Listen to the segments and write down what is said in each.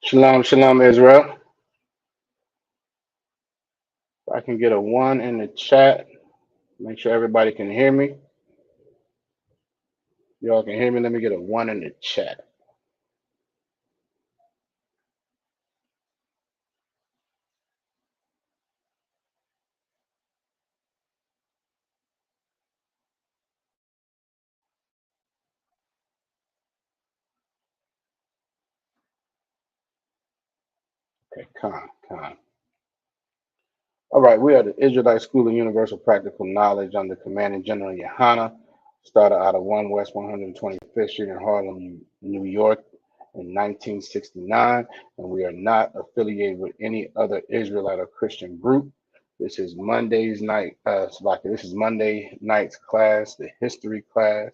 Shalom, shalom, Israel. If I can get a one in the chat, make sure everybody can hear me. Y'all can hear me. Let me get a one in the chat. Okay, con. All right, we are the Israelite School of Universal Practical Knowledge under Commanding General Yohana. Started out of 1 West 125th Street in Harlem, New York in 1969, and we are not affiliated with any other Israelite or Christian group. This is this is Monday night's class, the history class.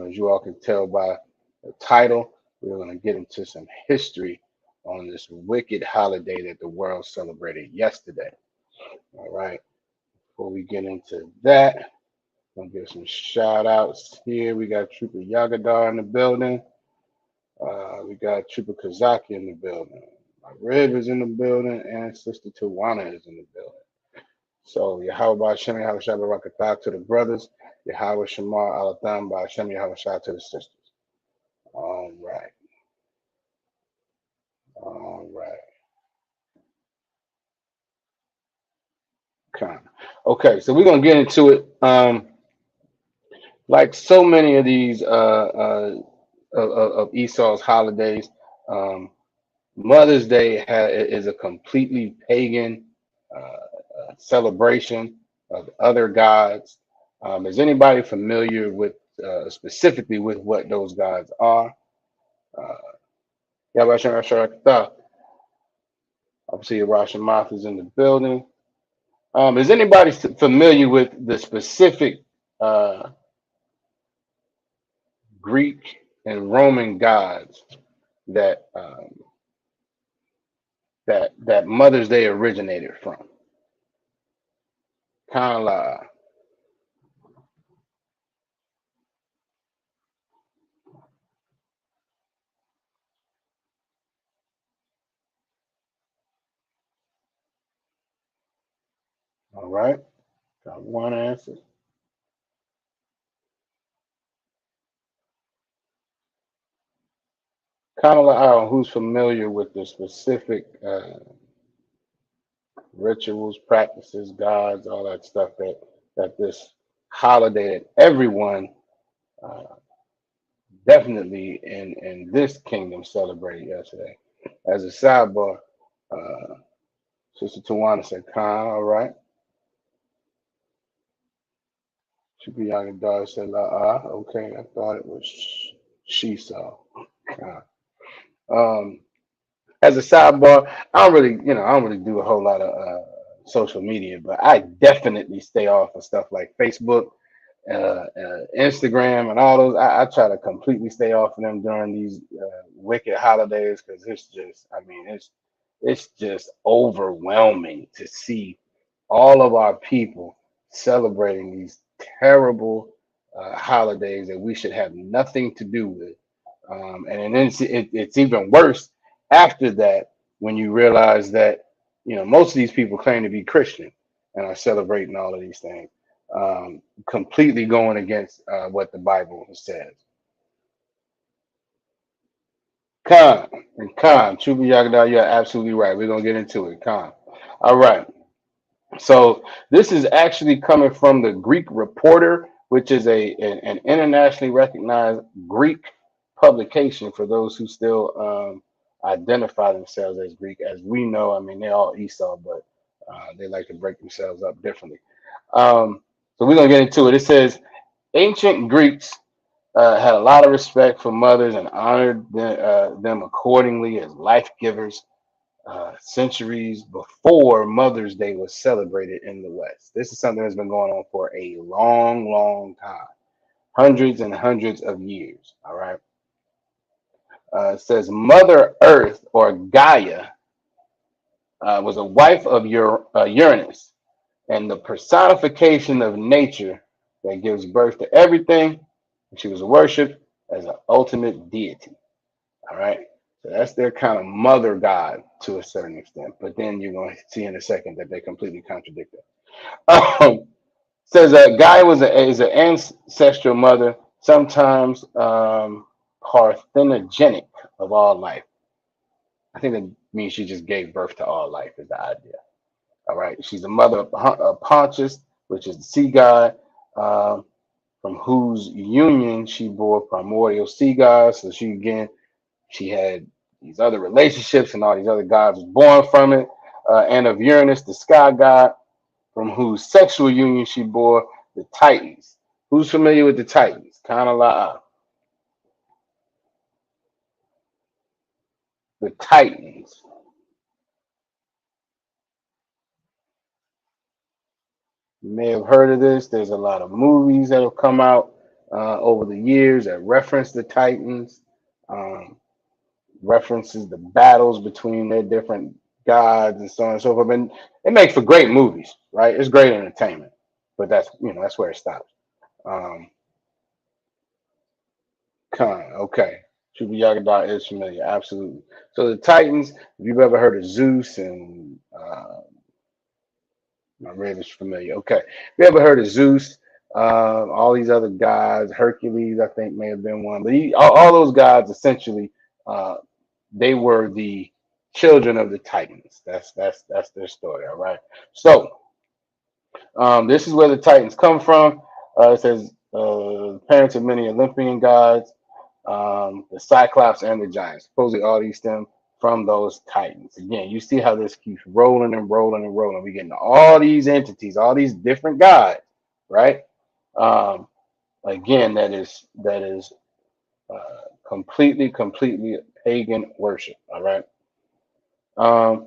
As you all can tell by the title, we're going to get into some history on this wicked holiday that the world celebrated yesterday. All right. Before we get into that, I'm going to give some shout outs here. We got Trooper Yagadar in the building. We got Trooper Kazaki in the building. My Rib is in the building, and Sister Tawana is in the building. So, Yahweh Shem Yahweh Shabbat Rakatah to the brothers. Yahweh Shamar Alatham by Shem Yahweh Shah to the sisters. All right. All right. Okay, so we're gonna get into it. Like so many of these of Esau's holidays, Mother's Day is a completely pagan celebration of other gods. Is anybody familiar with specifically with what those gods are? Uh, Yahweh obviously, Rosh Hashanah is in the building. Is anybody familiar with the specific Greek and Roman gods that that Mother's Day originated from? Kind of like, all right, got one answer. Kind of like, who's familiar with the specific rituals, practices, gods, all that stuff that this holiday that everyone uh, definitely in this kingdom celebrated yesterday. As a sidebar, uh, Sister Tawana said, "Khan, all right." Shibuya Dog said, okay, I thought it was she saw. Khan. Um, as a sidebar, I don't really do a whole lot of social media, but I definitely stay off of stuff like Facebook, Instagram, and all those. I try to completely stay off of them during these wicked holidays because it's just overwhelming to see all of our people celebrating these terrible holidays that we should have nothing to do with. And then it's even worse after that when you realize that most of these people claim to be Christian and are celebrating all of these things, completely going against what the Bible says. Khan and Khan, Chuba Yagada, you're absolutely right. We're gonna get into it, Khan. All right. So this is actually coming from the Greek Reporter, which is an internationally recognized Greek publication for those who still identify themselves as Greek. As we know, I mean, they're all Esau, but they like to break themselves up differently. So we're going to get into it. It says ancient Greeks had a lot of respect for mothers and honored them accordingly as life givers centuries before Mother's Day was celebrated in the West. This is something that's been going on for a long, long time, hundreds and hundreds of years. All right. It says Mother Earth or Gaia was a wife of Uranus and the personification of nature that gives birth to everything. She was worshipped as an ultimate deity. All right. So that's their kind of mother god to a certain extent. But then you're going to see in a second that they completely contradict it. Says a guy is an ancestral mother, sometimes parthenogenic of all life. I think that means she just gave birth to all life is the idea. All right. She's the mother of Pontius, which is the sea god, uh, from whose union she bore primordial sea gods. So she had these other relationships, and all these other gods was born from it. And of Uranus, the sky god, from whose sexual union she bore the Titans. Who's familiar with the Titans? Kana La'a. The Titans. You may have heard of this. There's a lot of movies that have come out over the years that reference the Titans, um, references the battles between their different gods and so on and so forth. And it makes for great movies, right? It's great entertainment, but that's where it stops. Um, okay. Chuba Yagada is familiar, absolutely. So the Titans, if you've ever heard of Zeus and my red is familiar. Okay. If you ever heard of Zeus, all these other gods, Hercules, I think may have been one, but all those gods essentially, uh, they were the children of the Titans. That's their story. All right. So this is where the Titans come from. It says parents of many Olympian gods, the Cyclops and the Giants. Supposedly all these stem from those Titans. Again, you see how this keeps rolling and rolling and rolling. We getting all these entities, all these different gods, right? Um, again, that is completely pagan worship. All right. Um,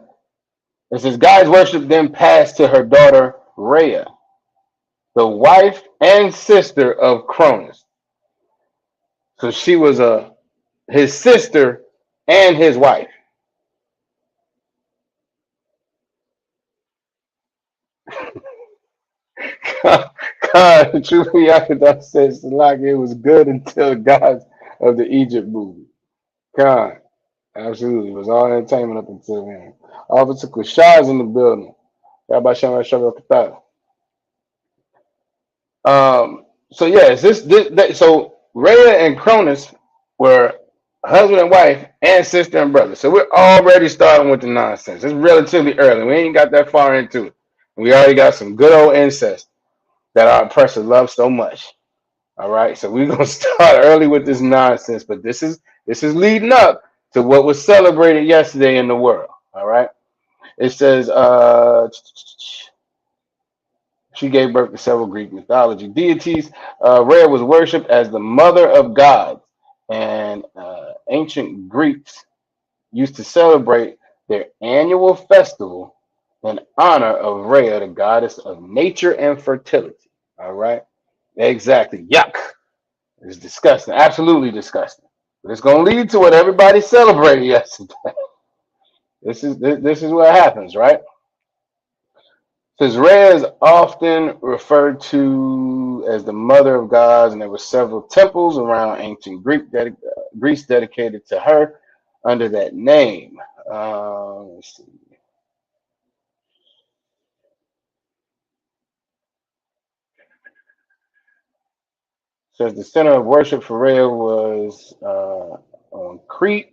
it says God's worship then passed to her daughter Rhea, the wife and sister of Cronus. So she was his sister and his wife. God, truly, Yakada says like it was good until the gods of the Egypt movie. God, absolutely, it was all entertainment up until then. Officer Kushaz in the building. Yabba Shamma Shabba Kata. So yes, so Rhea and Cronus were husband and wife and sister and brother. So we're already starting with the nonsense. It's relatively early. We ain't got that far into it. We already got some good old incest that our oppressor loves so much. All right, so we're gonna start early with this nonsense, but this is leading up to what was celebrated yesterday in the world. All right, it says she gave birth to several Greek mythology deities. Rhea was worshipped as the mother of gods, and ancient Greeks used to celebrate their annual festival in honor of Rhea, the goddess of nature and fertility. All right, exactly. Yuck! It's disgusting, absolutely disgusting. But it's going to lead to what everybody celebrated yesterday. This is what happens, right? Says Rhea is often referred to as the mother of gods, and there were several temples around ancient Greece dedicated to her under that name. Let's see. Says the center of worship for Rhea was on Crete,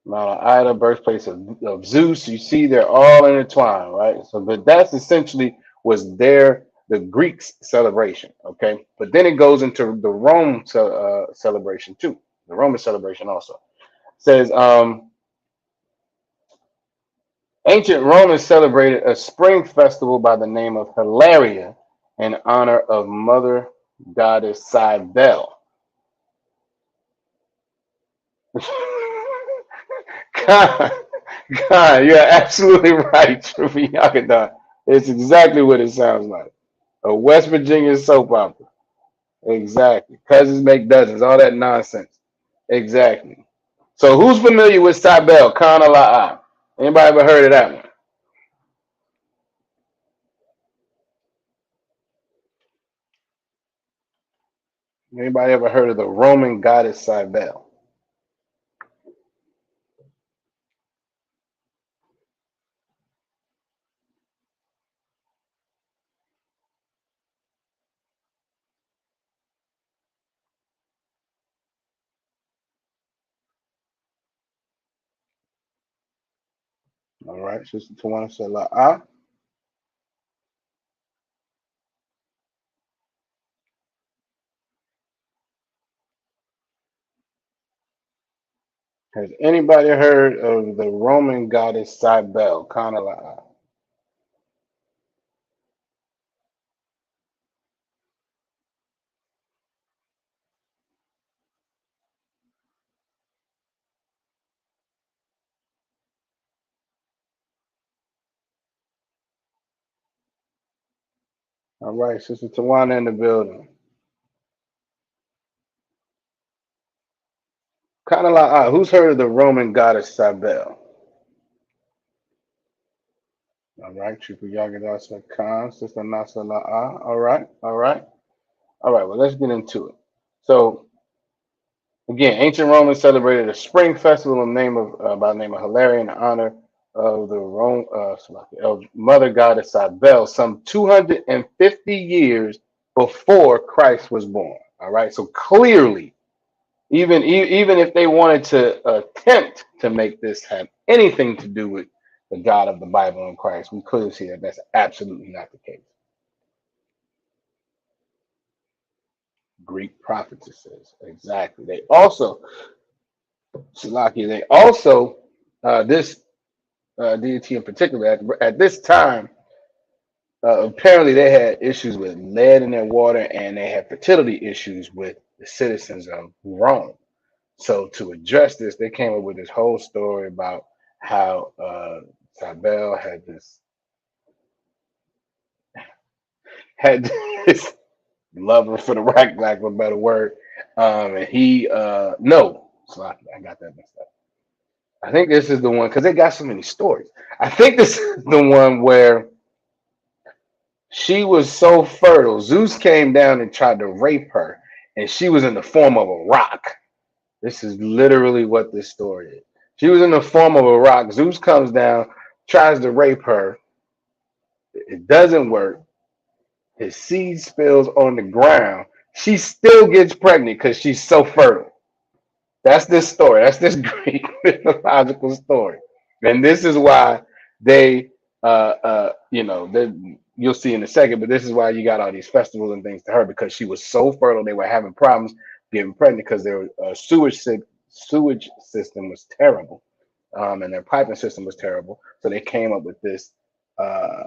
Mount Ida, birthplace of Zeus. You see, they're all intertwined, right? So, but that's essentially was the Greeks' celebration, okay? But then it goes into the Rome celebration too, the Roman celebration also. It says ancient Romans celebrated a spring festival by the name of Hilaria in honor of Mother Goddess Cybele. God, God, you're absolutely right, Trufi Yakada. It's exactly what it sounds like. A West Virginia soap opera. Exactly. Cousins make dozens, all that nonsense. Exactly. So who's familiar with Cybele, Kana La'a? Anybody ever heard of that one? Anybody ever heard of the Roman goddess Cybele? All right, Sister Tawana said la ah. Has anybody heard of the Roman goddess Cybele? Kind of la ah. All right, Sister Tawana in the building. Kind of la ah. Who's heard of the Roman goddess Cybele? All right, Trooper Yagadasa Khan, Sister Nasa la ah. All right, all right, all right. Well, let's get into it. So again, ancient Romans celebrated a spring festival in name of by the name of Hilarion in honor of the of Mother Goddess Cybele, some 250 years before Christ was born. All right, so clearly, even if they wanted to attempt to make this have anything to do with the God of the Bible and Christ, we clearly see that that's absolutely not the case. Greek prophetesses, exactly. They also, Salaki, they also this deity in particular, at this time, apparently they had issues with lead in their water and they had fertility issues with the citizens of Rome. So to address this, they came up with this whole story about how Cybele had this lover for the right, lack of a better word, and he no, Slocky, I got that messed up. I think this is the one because they got so many stories. I think this is the one where she was so fertile. Zeus came down and tried to rape her, and she was in the form of a rock. This is literally what this story is. She was in the form of a rock. Zeus comes down, tries to rape her. It doesn't work. His seed spills on the ground. She still gets pregnant because she's so fertile. That's this story. That's this Greek mythological story. And this is why they, you'll see in a second, but this is why you got all these festivals and things to her because she was so fertile. They were having problems getting pregnant because their sewage system was terrible, and their piping system was terrible. So they came up with this. Uh,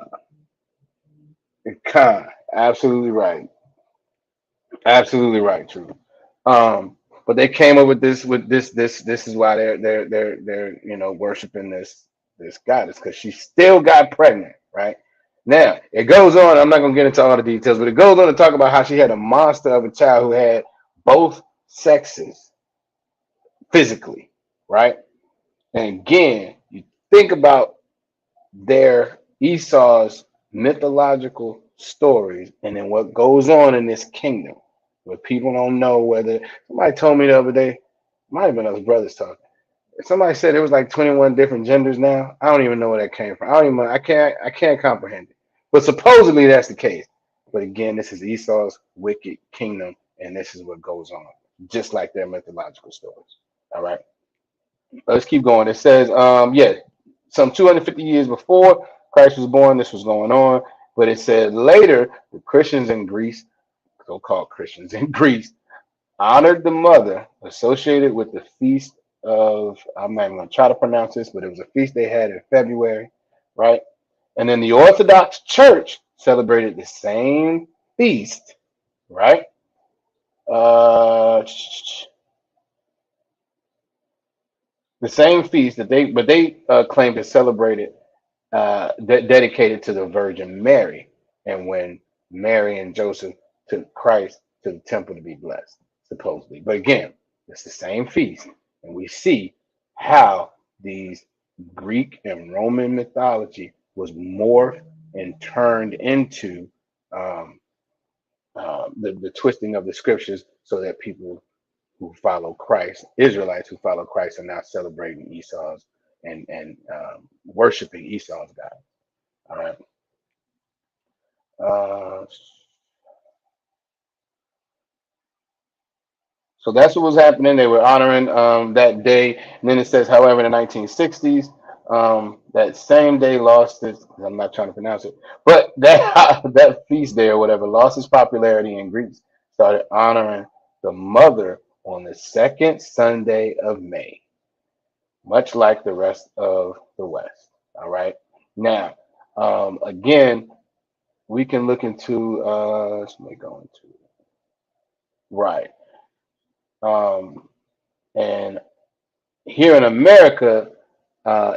Con, absolutely right. Absolutely right, true. Um, but they came up with this is why they're worshiping this goddess because she still got pregnant, right? Now it goes on. I'm not gonna get into all the details, but it goes on to talk about how she had a monster of a child who had both sexes physically, right? And again, you think about their Esau's mythological stories and then what goes on in this kingdom where people don't know whether somebody told me the other day, might have been us brothers talking. Somebody said it was like 21 different genders now. I don't even know where that came from. I can't comprehend it. But supposedly that's the case. But again, this is Esau's wicked kingdom, and this is what goes on, just like their mythological stories. All right. Let's keep going. It says, some 250 years before Christ was born, this was going on. But it said later, the Christians in Greece, so-called Christians in Greece, honored the mother associated with the feast of, I'm not even going to try to pronounce this, but it was a feast they had in February, right? And then the Orthodox Church celebrated the same feast, right? Uh, the same feast but they claim to celebrate it dedicated to the Virgin Mary, and when Mary and Joseph took Christ to the temple to be blessed, supposedly. But again, it's the same feast, and we see how these Greek and Roman mythology was morphed and turned into the twisting of the scriptures so that people who follow Christ, Israelites who follow Christ, are now celebrating Esau's and worshiping Esau's God. All right. Uh, so that's what was happening. They were honoring that day. And then it says, however, in the 1960s, That same day lost its, I'm not trying to pronounce it, but that that feast day or whatever lost its popularity, and Greeks started honoring the mother on the second Sunday of May, much like the rest of the West. All right. Now, again, we can look into, let me go into, right. Um, and here in America,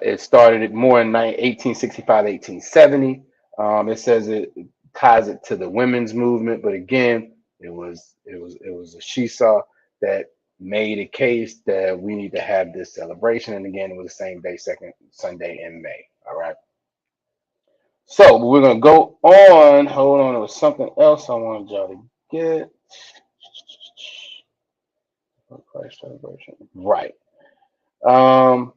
it started more in 1865, 1870. It says it ties it to the women's movement, but again, it was a seesaw that made a case that we need to have this celebration. And again, it was the same day, second Sunday in May. All right. So we're gonna go on. Hold on, there was something else I wanted y'all to get. Christ celebration. Right. Um,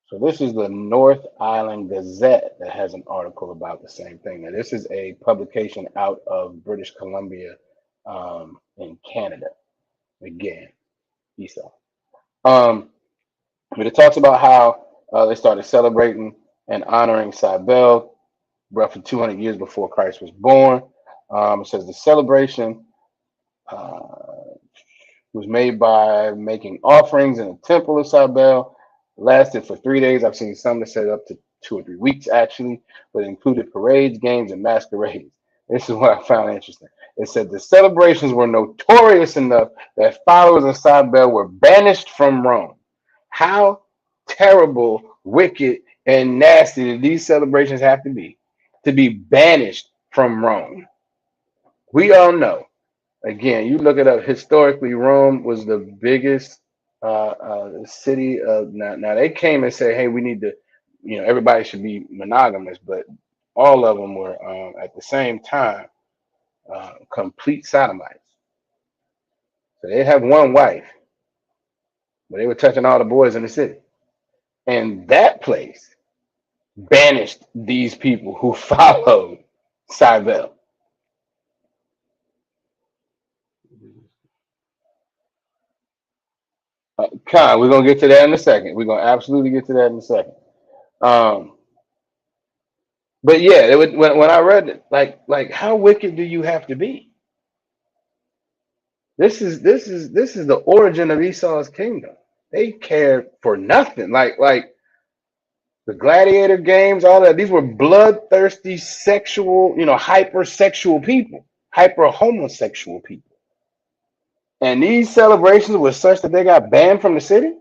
So this is the North Island Gazette that has an article about the same thing. Now, this is a publication out of British Columbia, in Canada. Again, Esau. Um, but it talks about how they started celebrating and honoring Cybele roughly 200 years before Christ was born. It says the celebration uh, was made by making offerings in the temple of Cybele. Lasted for 3 days. I've seen some that said up to 2 or 3 weeks actually, but it included parades, games, and masquerades. This is what I found interesting. It said the celebrations were notorious enough that followers of Cybele were banished from Rome. How terrible, wicked, and nasty did these celebrations have to be banished from Rome? We all know. Again, you look it up. Historically, Rome was the biggest city of. Now they came and said, "Hey, we need to, everybody should be monogamous," but all of them were at the same time complete sodomites. So they have one wife, but they were touching all the boys in the city, and that place banished these people who followed Cybele. Con, we're gonna get to that in a second. We're gonna absolutely get to that in a second. Um, But yeah, it would, when I read it, like how wicked do you have to be? This is the origin of Esau's kingdom. They cared for nothing. Like the gladiator games, all that. These were bloodthirsty, sexual, hypersexual people, hyper homosexual people. And these celebrations were such that they got banned from the city.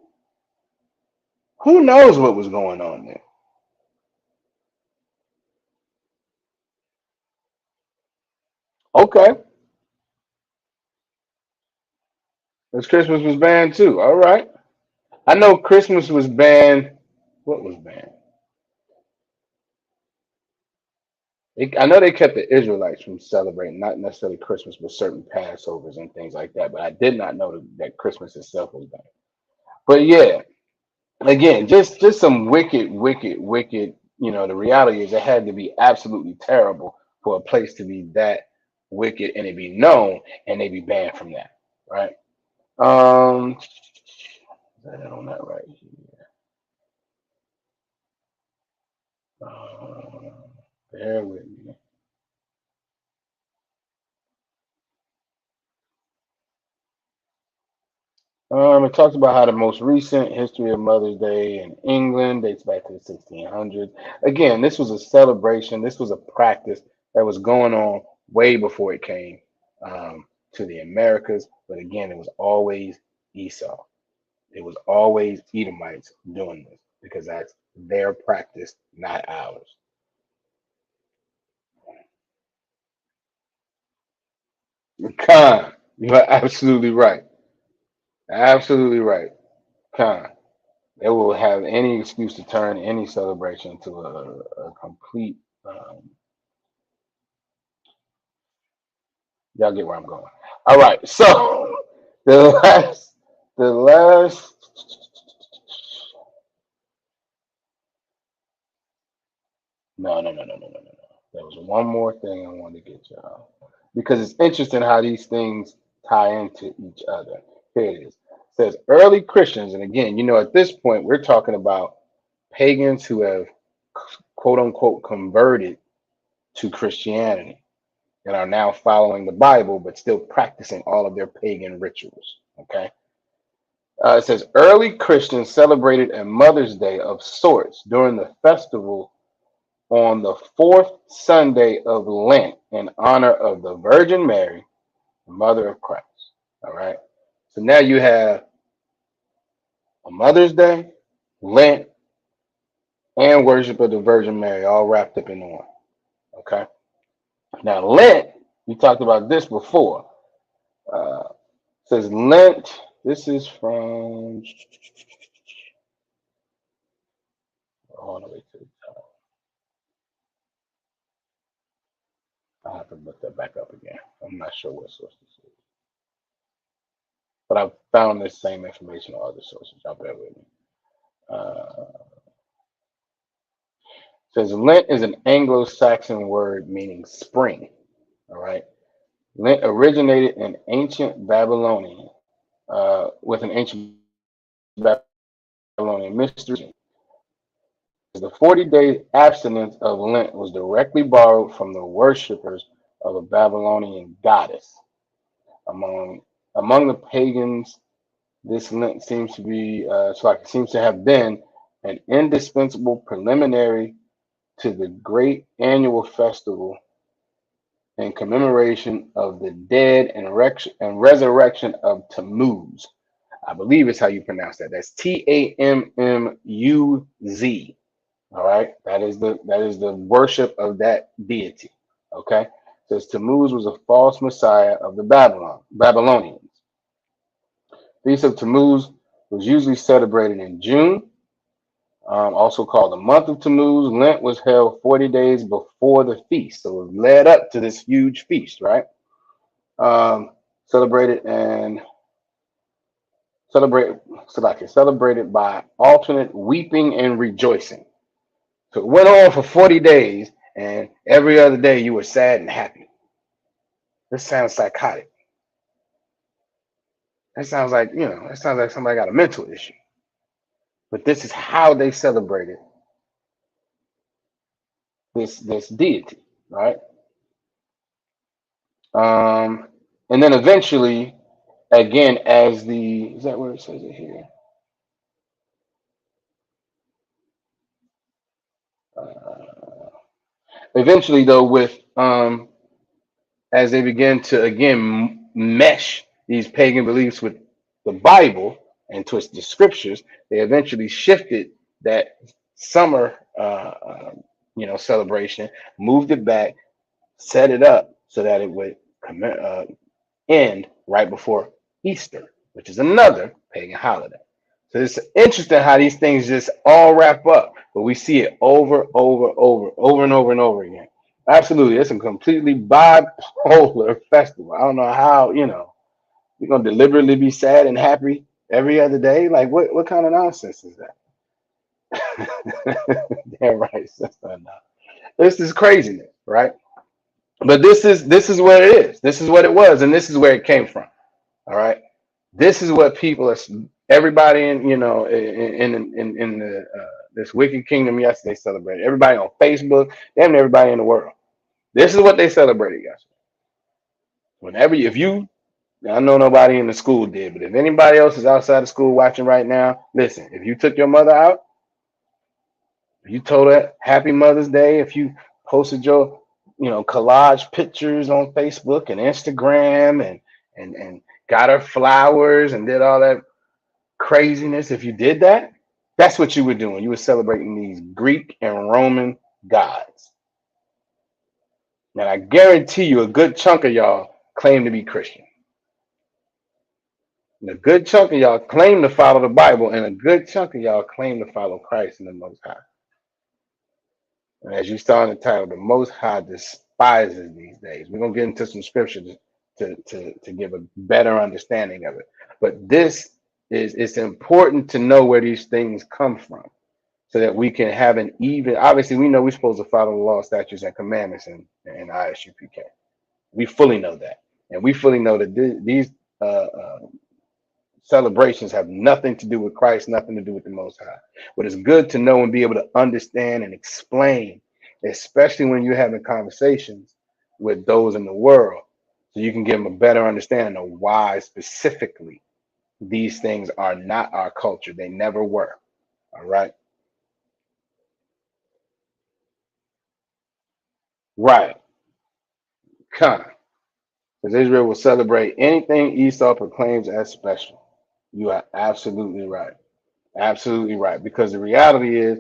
Who knows what was going on there? Okay, this Christmas was banned too. All right, I know Christmas was banned. What was banned? I know they kept the Israelites from celebrating, not necessarily Christmas, but certain Passovers and things like that. But I did not know that Christmas itself was bad. But yeah, again, just some wicked, wicked, wicked. The reality is it had to be absolutely terrible for a place to be that wicked and it be known and they be banned from that, right? Um, that on that right here. Um, bear with me. It talks about how the most recent history of Mother's Day in England dates back to the 1600s. Again, this was a celebration. This was a practice that was going on way before it came to the Americas. But again, it was always Esau. It was always Edomites doing this because that's their practice, not ours. Khan, you are absolutely right. Absolutely right. Khan. They will have any excuse to turn any celebration into a complete. Y'all get where I'm going. All right, so the the last. No, no, no, no, no, no, no, no. There was one more thing I wanted to get y'all because it's interesting how these things. tie into each other. Here it is. It says early Christians, and again, at this point, we're talking about pagans who have quote unquote converted to Christianity and are now following the Bible, but still practicing all of their pagan rituals. Okay. It says early Christians celebrated a Mother's Day of sorts during the festival on the fourth Sunday of Lent in honor of the Virgin Mary, the Mother of Christ. All right. So now you have a Mother's Day, Lent, and worship of the Virgin Mary all wrapped up in one. Okay. Now, Lent, we talked about this before. Uh, says Lent, this is from, hold on, wait till the top. I have to look that back up again. I'm not sure what source this is. But I found this same information on other sources. Y'all bear with me. Says Lent is an Anglo-Saxon word meaning spring. All right. Lent originated in ancient Babylonian, with an ancient Babylonian mystery. The 40-day abstinence of Lent was directly borrowed from the worshippers of a Babylonian goddess. Among among the pagans, this Lent seems to have been an indispensable preliminary to the great annual festival in commemoration of the dead and resurrection of Tammuz. I believe it's how you pronounce that. That's Tammuz. All right, that is the worship of that deity. Okay, it says Tammuz was a false messiah of the Babylonians. Feast of Tammuz was usually celebrated in June, also called the month of Tammuz. Lent was held 40 days before the feast, so it led up to this huge feast, right? Um, celebrated and celebrated by alternate weeping and rejoicing. So it went on for 40 days, and every other day you were sad and happy. This sounds psychotic. That sounds like somebody got a mental issue. But this is how they celebrated this deity, right? And then eventually, again, is that where it says it here? Uh, Eventually, though, with as they begin to again mesh these pagan beliefs with the Bible and twist the scriptures, they eventually shifted that summer, celebration, moved it back, set it up so that it would end right before Easter, which is another pagan holiday. So it's interesting how these things just all wrap up, but we see it over and over and over again. Absolutely, it's a completely bipolar festival. I don't know how, we're gonna deliberately be sad and happy every other day. Like what kind of nonsense is that? Damn right, sister. No. This is craziness, right? But this is what it is. This is what it was, and this is where it came from. All right. This is what people are. Everybody in the this wicked kingdom yesterday celebrated. Everybody on Facebook, damn everybody in the world. This is what they celebrated yesterday. If you, I know nobody in the school did, but if anybody else is outside of school watching right now, listen. If you took your mother out, if you told her Happy Mother's Day, if you posted your, collage pictures on Facebook and Instagram and got her flowers and did all that craziness, if you did that, that's what you were doing. You were celebrating these Greek and Roman gods. And I guarantee you a good chunk of y'all claim to be Christian. And a good chunk of y'all claim to follow the Bible, and a good chunk of y'all claim to follow Christ and the Most High. And as you saw in the title, the Most High despises these days. We're going to get into some scripture to give a better understanding of it. But it's important to know where these things come from so that we can have obviously we know we're supposed to follow the law, statutes, and commandments in ISUPK. We fully know that. And we fully know that these celebrations have nothing to do with Christ, nothing to do with the Most High. But it's good to know and be able to understand and explain, especially when you're having conversations with those in the world, so you can give them a better understanding of why specifically these things are not our culture. They never were. All right. Right. Con. Because Israel will celebrate anything Esau proclaims as special. You are absolutely right. Absolutely right. Because the reality is,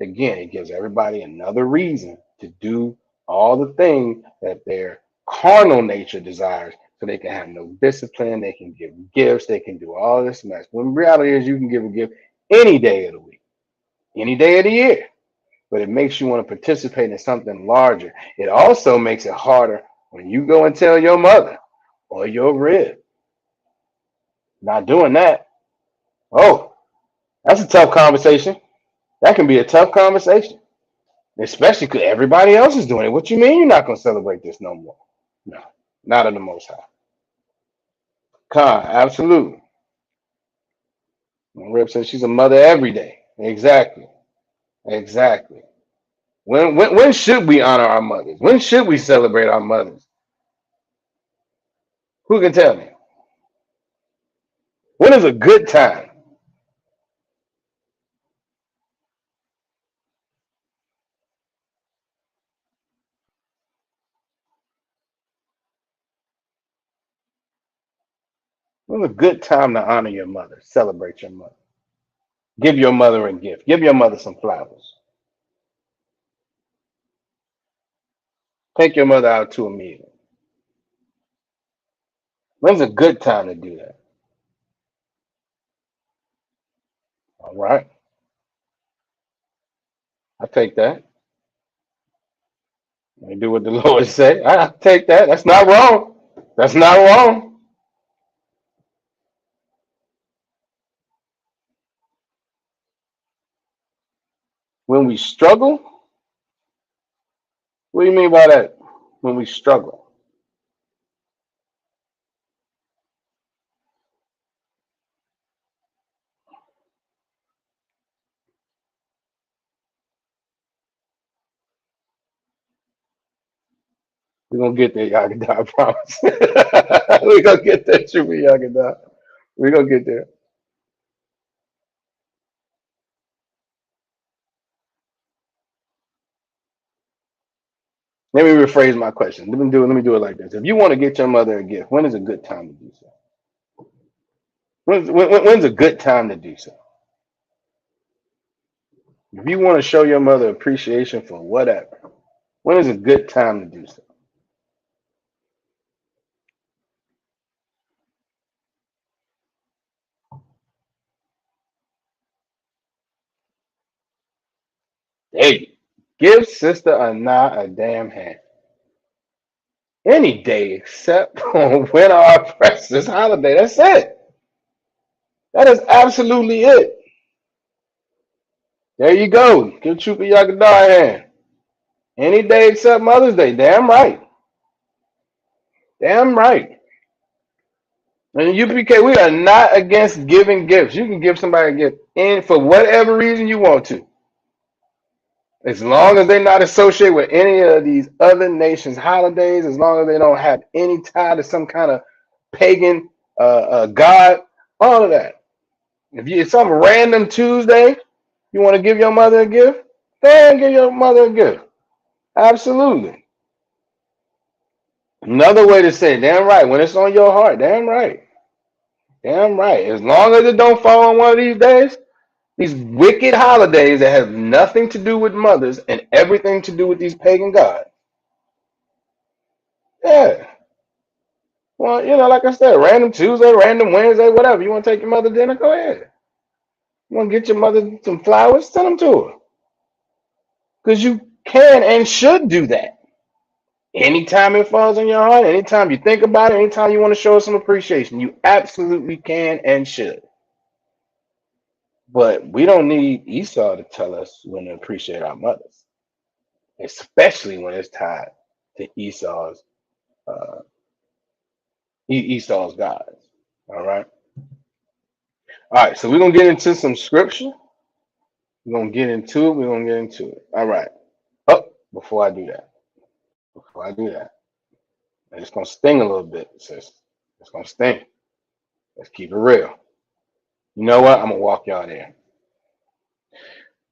again, it gives everybody another reason to do all the things that their carnal nature desires. So they can have no discipline, they can give gifts, they can do all this mess. When the reality is, you can give a gift any day of the week, any day of the year, but it makes you want to participate in something larger. It also makes it harder when you go and tell your mother or your rib. Not doing that. Oh, that's a tough conversation. That can be a tough conversation, especially because everybody else is doing it. What you mean you're not going to celebrate this no more? No, not of the Most High. Khan, absolutely. Rip says she's a mother every day. Exactly. Exactly. When should we honor our mothers? When should we celebrate our mothers? Who can tell me? When is a good time? When's a good time to honor your mother? Celebrate your mother. Give your mother a gift. Give your mother some flowers. Take your mother out to a meal. When's a good time to do that? All right. I take that. I do what the Lord say. I take that. That's not wrong. That's not wrong. When we struggle, what do you mean by that? When we struggle, we're gonna get there, Yagada, I promise. We're gonna get there, True Yagada. We're gonna get there. Let me rephrase my question. Let me do it like this. If you want to get your mother a gift, when is a good time to do so? When's a good time to do so? If you want to show your mother appreciation for whatever, when is a good time to do so? Hey, give Sister Anna a damn hand. Any day except on when our precious holiday. That's it. That is absolutely it. There you go. Give Chupa Yakadar a hand. Any day except Mother's Day. Damn right. Damn right. And UPK, we are not against giving gifts. You can give somebody a gift and for whatever reason you want to. As long as they're not associated with any of these other nations' holidays, as long as they don't have any tie to some kind of pagan god, all of that. If it's some random Tuesday, you want to give your mother a gift, go ahead and give your mother a gift. Absolutely. Another way to say, damn right, when it's on your heart, damn right. Damn right. As long as it don't fall on one of these days, these wicked holidays that have nothing to do with mothers and everything to do with these pagan gods. Yeah. Well, like I said, random Tuesday, random Wednesday, whatever. You want to take your mother to dinner? Go ahead. You want to get your mother some flowers? Send them to her. Because you can and should do that. Anytime it falls on your heart, anytime you think about it, anytime you want to show some appreciation, you absolutely can and should. But we don't need Esau to tell us when to appreciate our mothers, especially when it's tied to Esau's uh, Esau's gods. All right. All right. So we're gonna get into some scripture. We're gonna get into it. We're gonna get into it. All right. Oh, before I do that, before I do that, it's gonna sting a little bit, sis. It's gonna sting. Let's keep it real. You know what? I'm gonna walk y'all there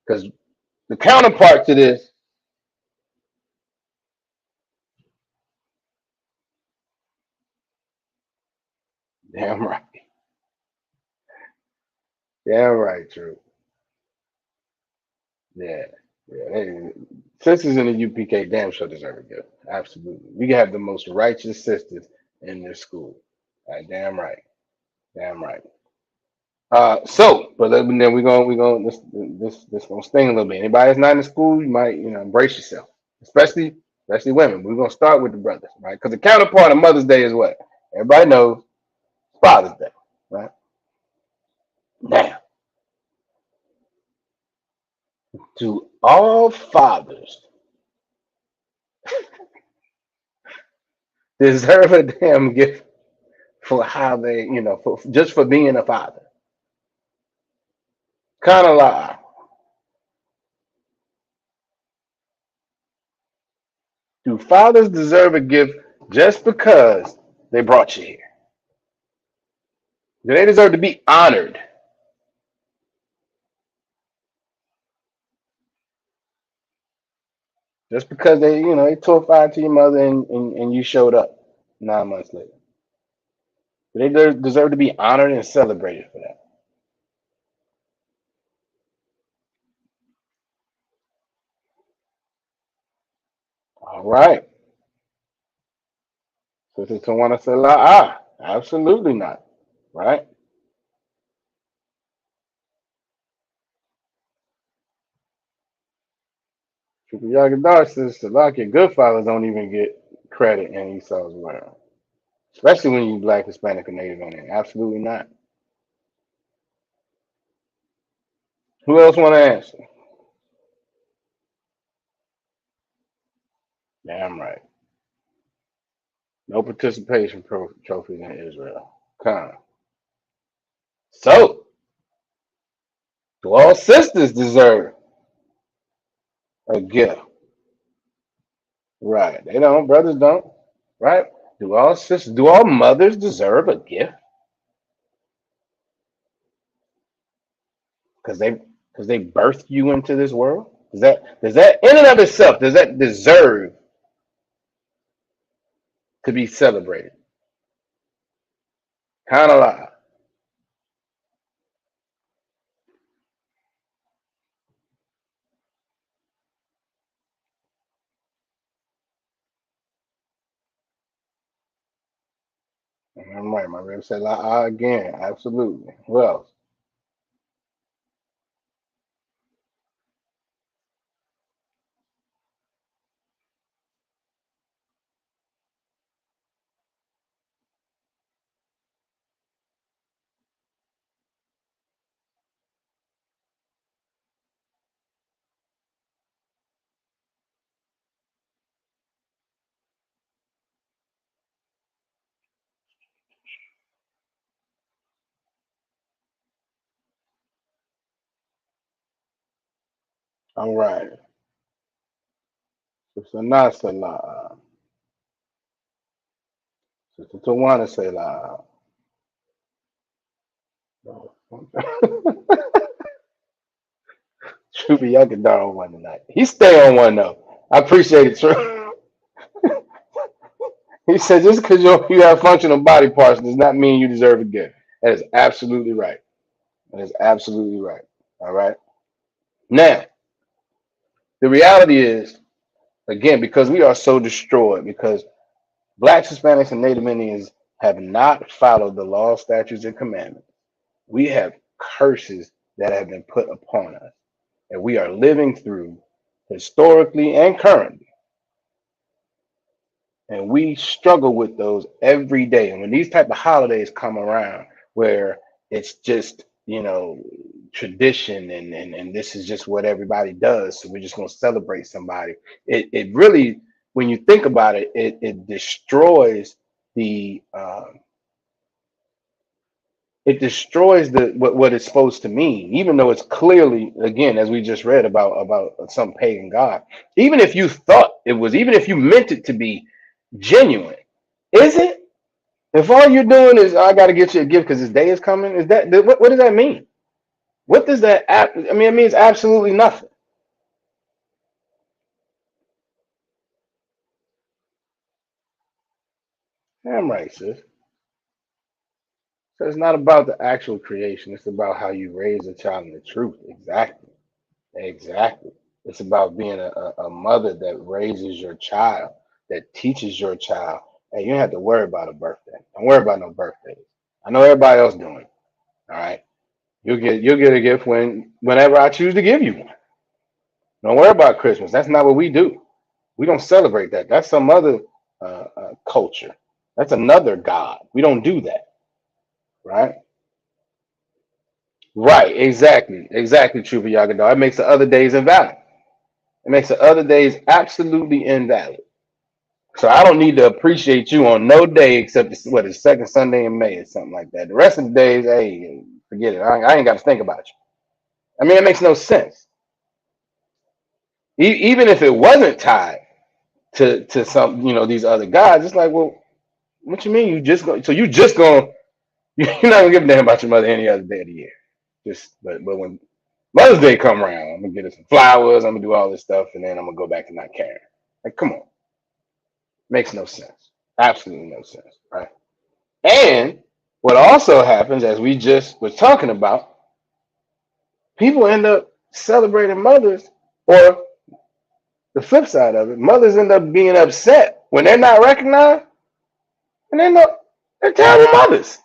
because the counterpart to this. Damn right. Damn right. True. Yeah. Yeah. Sisters in the UPK damn sure deserve a gift. Absolutely. We have the most righteous sisters in this school. Damn right. Damn right. But then we're gonna this gonna sting a little bit. Anybody that's not in the school, you might embrace yourself, especially women. We're gonna start with the brothers, right? Because the counterpart of Mother's Day is what everybody knows, Father's Day, right? Now, to all fathers deserve a damn gift for how they, just for being a father. Kind of lie. Do fathers deserve a gift just because they brought you here? Do they deserve to be honored just because they tore fire to your mother and you showed up 9 months later? Do they deserve to be honored and celebrated for that? All right. Sister Tawana said, absolutely not. Right? Triple Yagadar says, Salaki, good fathers don't even get credit in Esau's world. Especially when you black, Hispanic, or Native Indian. Absolutely not. Who else want to answer? Damn right. No participation trophies in Israel. Come. So, do all sisters deserve a gift? Right. They don't. Brothers don't. Right? Do all mothers deserve a gift? Because they birthed you into this world? Does that in and of itself, does that deserve to be celebrated? Kind of lie. I'm right. My rib said lie again. Absolutely. Who else? All right. Sister Nasa la. Sister Tawana say la. Troopy Yunkadar on one tonight. He stay on one though. I appreciate it, Troop. He said just because you have functional body parts does not mean you deserve a gift. That is absolutely right. That is absolutely right. All right. Now, the reality is, again, because we are so destroyed, because blacks, Hispanics, and Native Indians have not followed the law, statutes, and commandments, we have curses that have been put upon us, and we are living through historically and currently. And we struggle with those every day. And when these type of holidays come around, where it's just tradition and this is just what everybody does, so we're just going to celebrate somebody. It really, when you think about it, it destroys the It destroys what it's supposed to mean, even though it's clearly, again, as we just read about some pagan god. Even if you thought it was, even if you meant it to be genuine, is it? If all you're doing is, I got to get you a gift because this day is coming, is that what does that mean? What does that? I mean, it means absolutely nothing. Damn right, sis. So it's not about the actual creation. It's about how you raise a child in the truth. Exactly. Exactly. It's about being a mother that raises your child, that teaches your child. Hey, you don't have to worry about a birthday. Don't worry about no birthdays. I know everybody else doing it. All right. You'll get a gift whenever I choose to give you one. Don't worry about Christmas. That's not what we do. We don't celebrate that. That's some other culture. That's another God. We don't do that. Right. Right. Exactly. Exactly. True for Yagado. It makes the other days invalid. It makes the other days absolutely invalid. So I don't need to appreciate you on no day except what is second Sunday in May or something like that. The rest of the days, hey, forget it. I ain't got to think about you. I mean, it makes no sense. Even if it wasn't tied to some, these other guys, it's like, well, what you mean? You just going you're not gonna give a damn about your mother any other day of the year. But when Mother's Day come around, I'm gonna get her some flowers. I'm gonna do all this stuff, and then I'm gonna go back to not caring. Like, come on, makes no sense. Absolutely no sense, right? And what also happens, as we just was talking about, people end up celebrating mothers, or the flip side of it, mothers end up being upset when they're not recognized, and they're terrible mothers.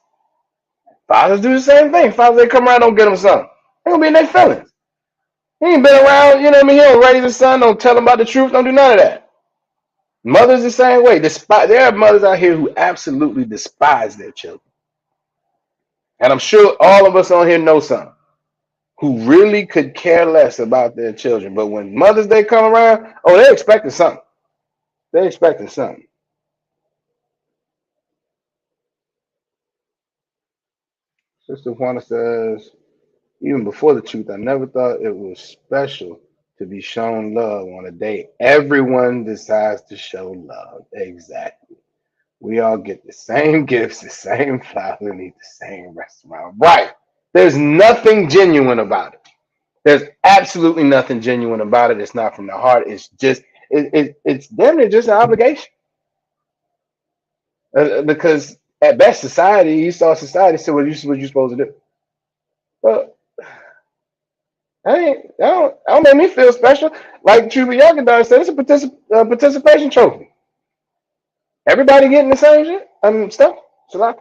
Fathers do the same thing. Fathers, they come around, don't get them something. They're gonna be in their feelings. He ain't been around, you know what I mean? He don't raise his son, don't tell him about the truth, don't do none of that. Mothers the same way. There are mothers out here who absolutely despise their children. And I'm sure all of us on here know some who really could care less about their children. But when Mother's Day come around, oh, they're expecting something. They're expecting something. Sister Juana says, even before the truth, I never thought it was special to be shown love on a day everyone decides to show love. Exactly. We all get the same gifts, the same flowers, and eat the same restaurant. Right. There's nothing genuine about it. There's absolutely nothing genuine about it. It's not from the heart. It's just it's damn near just an obligation. Because at best, Esau society said, what you supposed to do? Well, I don't make me feel special. Like Chuba Yakadar said, it's a participation trophy. Everybody getting the same shit. Stuff. So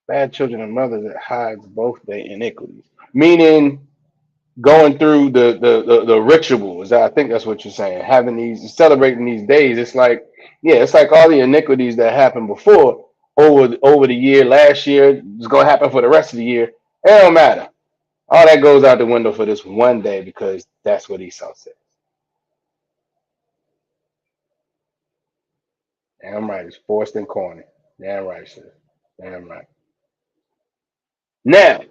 bad children and mothers that hides both their iniquities. Meaning going through the rituals. I think that's what you're saying. Having celebrating these days. It's like, yeah, it's like all the iniquities that happened before over the year, last year, it's gonna happen for the rest of the year. It don't matter. All that goes out the window for this one day because that's what Esau said. Damn right, it's forced and corny. Damn right, sir. Damn right. Now,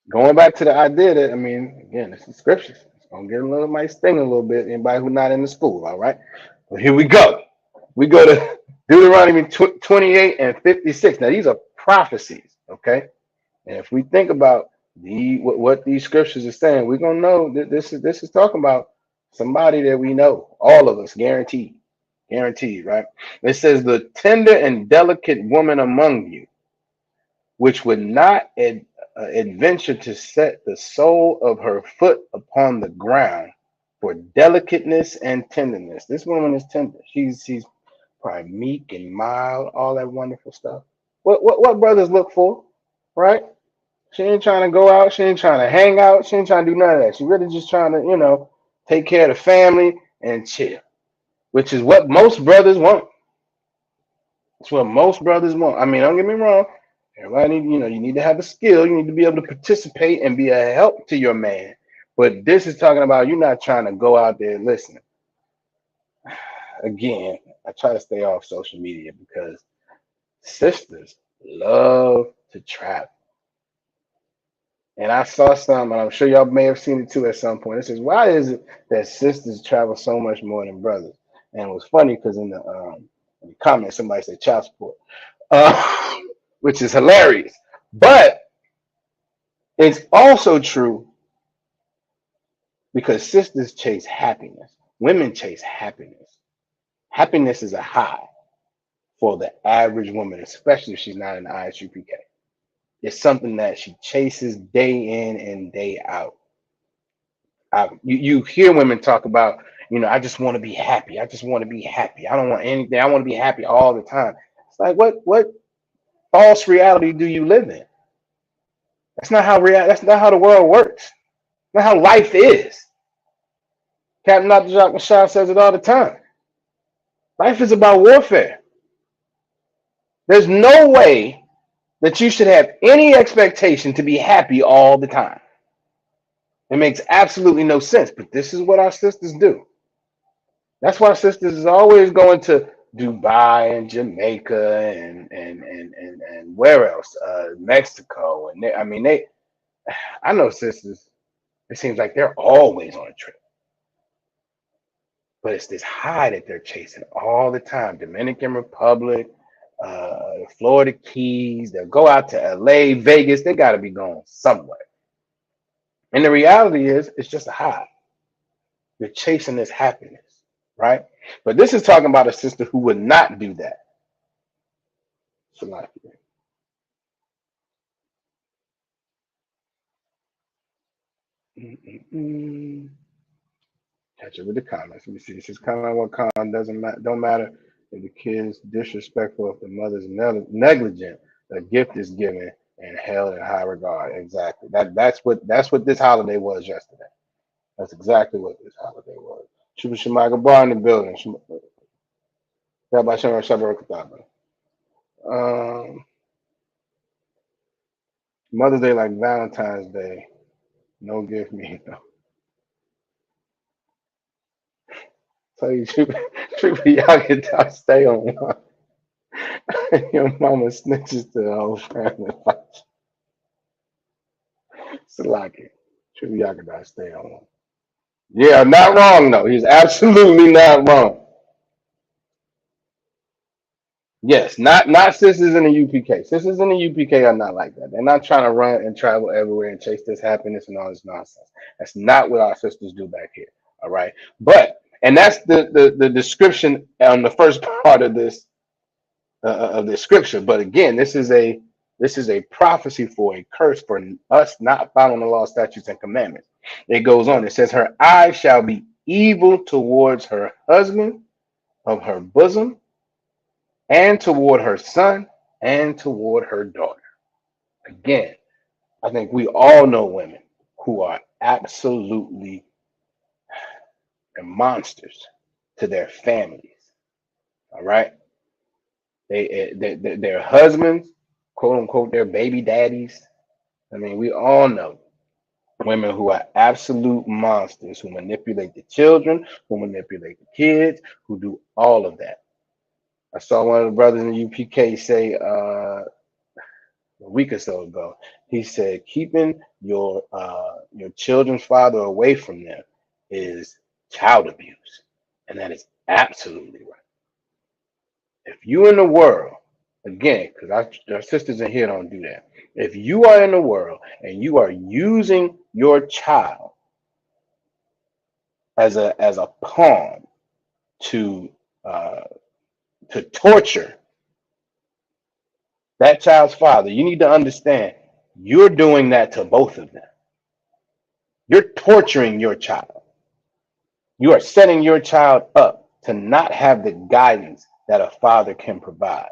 going back to the idea that, I mean, again, it's the scriptures. It's gonna get a little might sting a little bit. Anybody who's not in the school, all right? But here we go. We go to Deuteronomy 28 and 56. Now, these are prophecies, okay? And if we think about what these scriptures are saying, we're gonna know that this is talking about somebody that we know, all of us, guaranteed, right? It says the tender and delicate woman among you, which would not adventure to set the sole of her foot upon the ground for delicateness and tenderness. This woman is tender. She's probably meek and mild, all that wonderful stuff. What brothers look for, right? She ain't trying to go out. She ain't trying to hang out. She ain't trying to do none of that. She really just trying to, take care of the family and chill, which is what most brothers want. It's what most brothers want. I mean, don't get me wrong. Everybody, you need to have a skill. You need to be able to participate and be a help to your man. But this is talking about you're not trying to go out there. Listen, again, I try to stay off social media because sisters love to travel. And I saw some, and I'm sure y'all may have seen it too at some point. It says, why is it that sisters travel so much more than brothers? And it was funny because in the comments, somebody said child support, uh, which is hilarious. But it's also true because sisters chase happiness. Women chase happiness. Happiness is a high for the average woman, especially if she's not in the ISUPK. It's something that she chases day in and day out. You hear women talk about, I just want to be happy. I just want to be happy. I don't want anything. I want to be happy all the time. It's like, what false reality do you live in? That's not how the world works. Not how life is. Captain Dr. Jacques Michel says it all the time. Life is about warfare. There's no way that you should have any expectation to be happy all the time. It makes absolutely no sense. But this is what our sisters do. That's why sisters is always going to Dubai and Jamaica and where else? Mexico. And I know sisters, it seems like they're always on a trip. But it's this high that they're chasing all the time. Dominican Republic, Florida Keys, they'll go out to LA, Vegas, they gotta be going somewhere. And the reality is it's just a high. You're chasing this happiness, right? But this is talking about a sister who would not do that. So catch up with the comments. Let me see. This is kind of what con doesn't matter. Don't matter if the kid's disrespectful, if the mother's negligent. The gift is given and held in high regard. Exactly. That's what this holiday was yesterday. That's exactly what this holiday was. Shuba Shemaga Bar in the building. Um, Mother's Day like Valentine's Day. No gift me. Tell you, Shuba, y'all can stay on one. Your mama snitches to the whole family. Salaki. Shuba, y'all can stay on one. Yeah, not wrong though. He's absolutely not wrong. Yes, not sisters in the UPK. Sisters in the UPK are not like that. They're not trying to run and travel everywhere and chase this happiness and all this nonsense. That's not what our sisters do back here. All right. And that's the description on the first part of this scripture. But again, this is a prophecy for a curse for us not following the law, statutes, and commandments. It goes on. It says, her eye shall be evil towards her husband of her bosom, and toward her son, and toward her daughter. Again, I think we all know women who are absolutely monsters to their families. All right, their husbands, quote unquote, their baby daddies. I mean, we all know women who are absolute monsters who manipulate the children, who manipulate the kids, who do all of that. I saw one of the brothers in the UPK say a week or so ago. He said keeping your children's father away from them is child abuse, and that is absolutely right. If you in the world, again, because our sisters in here don't do that. If you are in the world and you are using your child as a pawn to uh, to torture that child's father, you need to understand you're doing that to both of them. You're torturing your child. You are setting your child up to not have the guidance that a father can provide.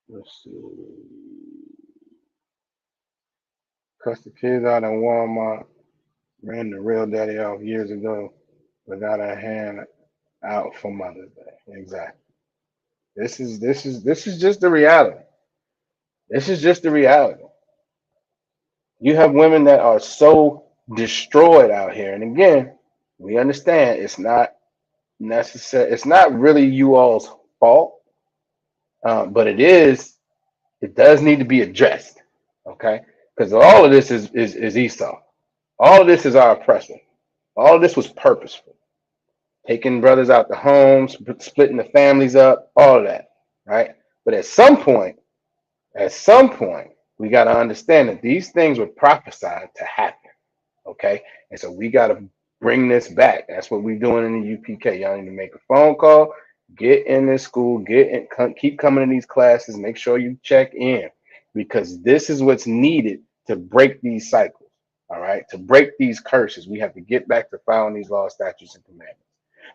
Let's see. Cuss the kids out in Walmart. Ran the real daddy off years ago. without a hand out for Mother's Day. Exactly. This is just the reality. This is just the reality. You have women that are so destroyed out here, and again, we understand it's not necessary. It's not really you all's fault, but it is. It does need to be addressed. Okay, because all of this is Esau. All of this is our oppressor. All of this was purposeful. Taking brothers out the homes, splitting the families up, all of that, right? But at some point, we got to understand that these things were prophesied to happen, okay? And so we got to bring this back. That's what we're doing in the UPK. Y'all need to make a phone call, get in this school, keep coming to these classes, make sure you check in, because this is what's needed to break these cycles, all right? To break these curses, we have to get back to following these laws, statutes, and commandments.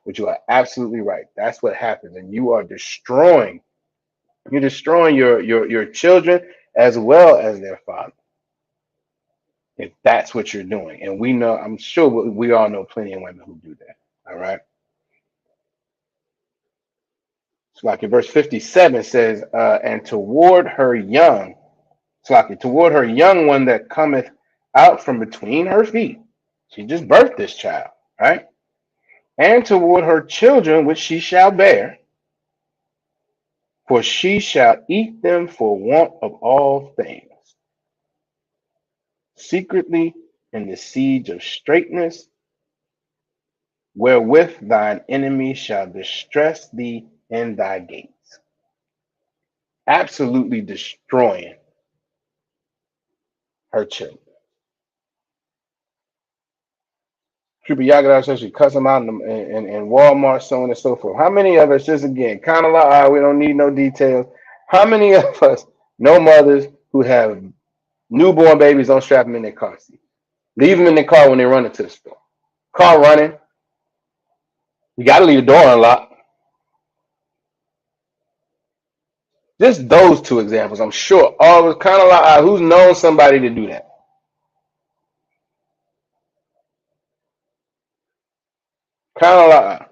But you are absolutely right. That's what happens, and you're destroying your children as well as their father, if that's what you're doing. And we know, I'm sure we all know plenty of women who do that. All right. So like in verse 57 says, and toward her young one that cometh out from between her feet. She just birthed this child, right? And toward her children which she shall bear, for she shall eat them for want of all things, secretly in the siege of straitness, wherewith thine enemy shall distress thee in thy gates. Absolutely destroying her children. Trooper Yagada says she cuss them out in Walmart, so on and so forth. How many of us, just again, kind of like, we don't need no details. How many of us know mothers who have newborn babies, don't strap them in their car seat? Leave them in their car when they run into the store. Car running. You got to leave the door unlocked. Just those two examples, I'm sure. All kind of like, who's known somebody to do that? Kind of like,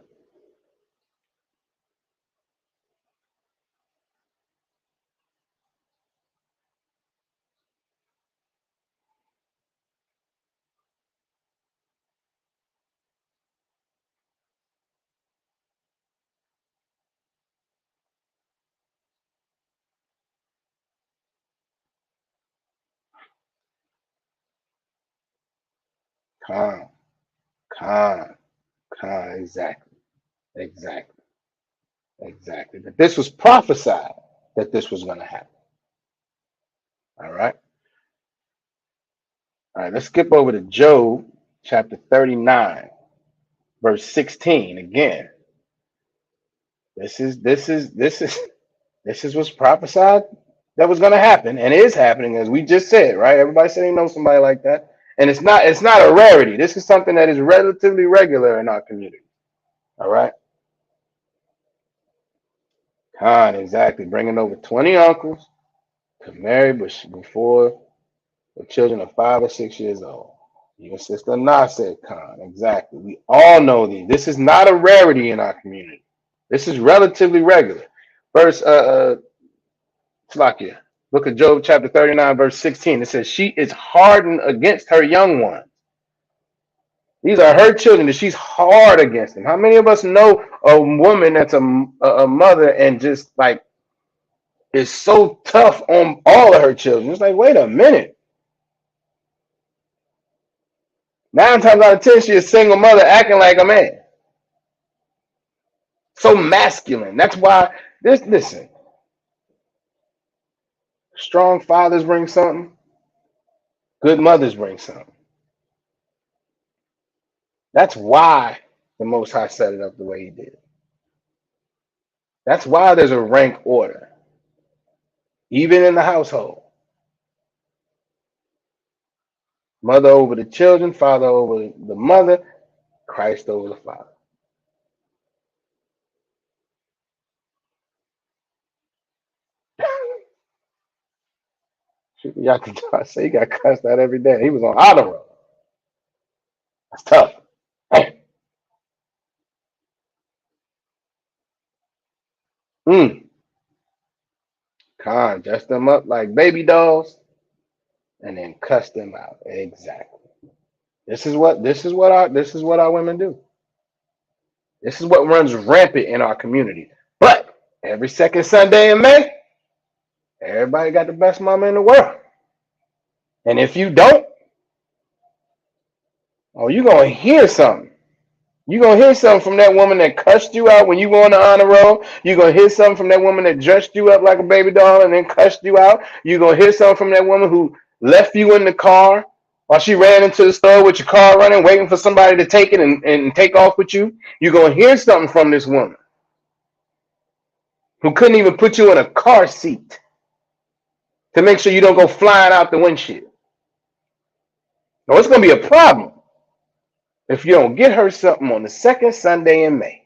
con, con, exactly, exactly, exactly. But this was prophesied that this was going to happen. All right. All right. Let's skip over to Job chapter 39, verse 16. Again, this is this is what's prophesied that was going to happen and is happening, as we just said. Right. Everybody said they know somebody like that, and it's not a rarity. This is something that is relatively regular in our community. All right. Con, exactly. Bringing over 20 uncles to marry before the children are 5 or 6 years old. Even Sister Na said, Khan, exactly. We all know these. This is not a rarity in our community. This is relatively regular. Verse Slakia, Book of Job, chapter 39, verse 16. It says, she is hardened against her young ones. These are her children, and she's hard against them. How many of us know a woman that's a mother and just like is so tough on all of her children? It's like, wait a minute. 9 times out of 10, she's a single mother acting like a man. So masculine. That's why listen, strong fathers bring something, good mothers bring something. That's why the Most High set it up the way he did. That's why there's a rank order, even in the household. Mother over the children, father over the mother, Christ over the father. Y'all can say he got cussed out every day. He was on auto roll. That's tough. Hey. Mm. Dress them up like baby dolls and then cuss them out. Exactly. This is what our women do. This is what runs rampant in our community. But every second Sunday in May, everybody got the best mama in the world. And if you don't, oh, you're gonna hear something. You're gonna hear something from that woman that cussed you out when you go on the honor roll. You're gonna hear something from that woman that dressed you up like a baby doll and then cussed you out. You're gonna hear something from that woman who left you in the car while she ran into the store with your car running, waiting for somebody to take it and take off with you. You're gonna hear something from this woman who couldn't even put you in a car seat to make sure you don't go flying out the windshield. No, it's gonna be a problem if you don't get her something on the second Sunday in May.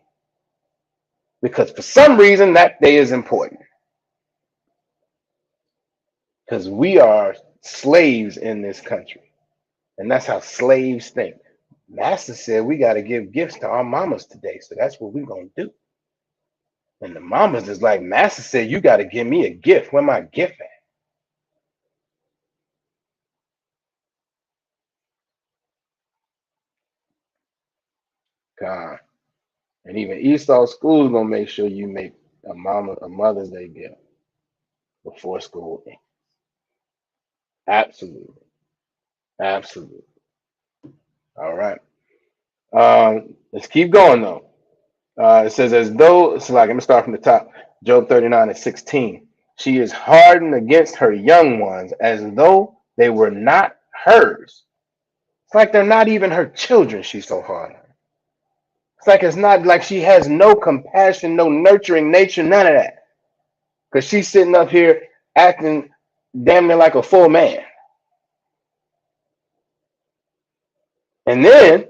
Because for some reason that day is important. Because we are slaves in this country. And that's how slaves think. Master said we got to give gifts to our mamas today. So that's what we're going to do. And the mamas is like, Master said, you got to give me a gift. Where my gift at? God. And even Esau School is going to make sure you make a Mother's Day gift before school ends. Absolutely. Absolutely. All right. Let's keep going though. It says, as though, it's like, let me start from the top. Job 39:16. She is hardened against her young ones as though they were not hers. It's like they're not even her children. She's so hard. It's not like she has no compassion, no nurturing nature, none of that. Because she's sitting up here acting damn near like a full man. And then,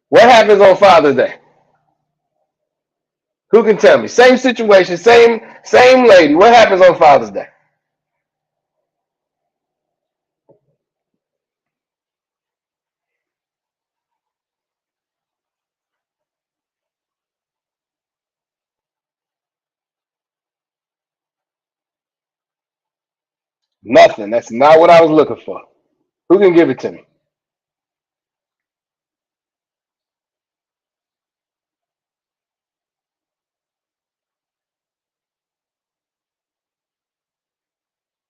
what happens on Father's Day? Who can tell me? Same situation, same lady. What happens on Father's Day? Nothing. That's not what I was looking for. Who can give it to me?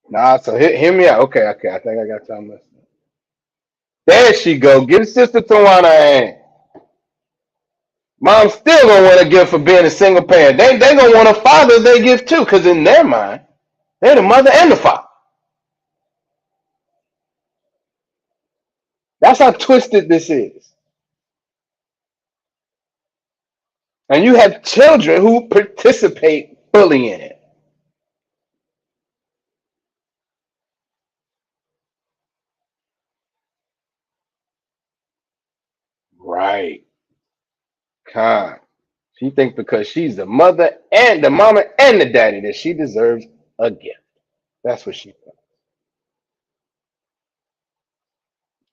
Nah, so hear me out. Okay. I think I got something listening. There she go. Give Sister Tawana a hand. Mom's still gonna want a gift for being a single parent. They gonna want a Father's Day gift too, because in their mind, they're the mother and the father. That's how twisted this is. And you have children who participate fully in it. Right. Con. She thinks because she's the mother and the mama and the daddy that she deserves a gift. That's what she thinks.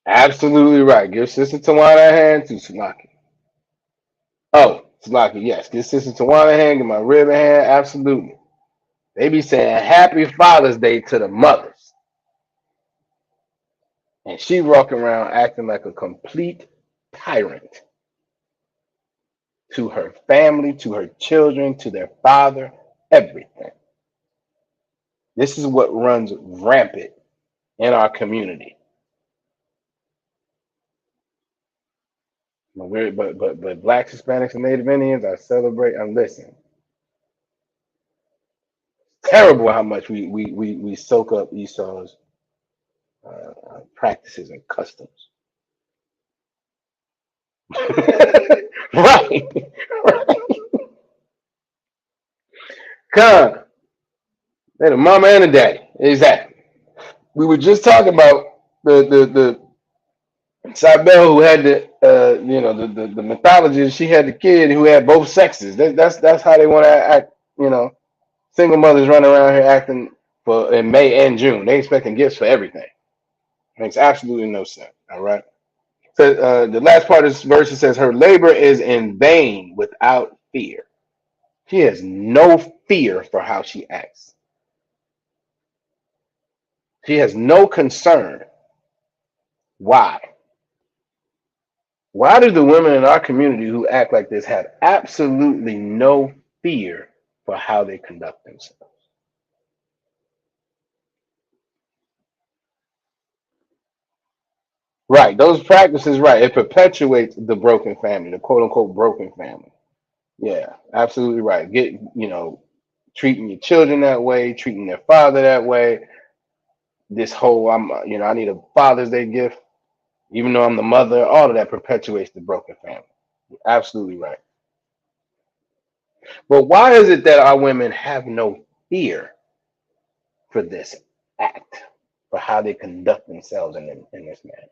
Absolutely right. Give Sister Tawana a hand to Salaki. Oh, Salaki, yes. Give Sister Tawana a hand, give my rib a hand. Absolutely. They be saying Happy Father's Day to the mothers. And she walking around acting like a complete tyrant to her family, to her children, to their father, everything. This is what runs rampant in our community. But blacks, Hispanics, and Native Indians are celebrate. And listen, terrible how much we soak up Esau's practices and customs. Right, right. Come, they're the mama and the daddy. Exactly. We were just talking about the Cybele who had the mythology. She had the kid who had both sexes. That's how they want to act. Single mothers running around here acting for in May and June. They expecting gifts for everything. Makes absolutely no sense. All right. So the last part of this verse it says, "Her labor is in vain without fear." She has no fear for how she acts. She has no concern. Why? Why do the women in our community who act like this have absolutely no fear for how they conduct themselves? Right, those practices, right, it perpetuates the broken family, the quote unquote broken family. Yeah, absolutely right. Treating your children that way, treating their father that way. This whole, I need a Father's Day gift, even though I'm the mother. All of that perpetuates the broken family. Absolutely right. But why is it that our women have no fear for this act, for how they conduct themselves in this manner?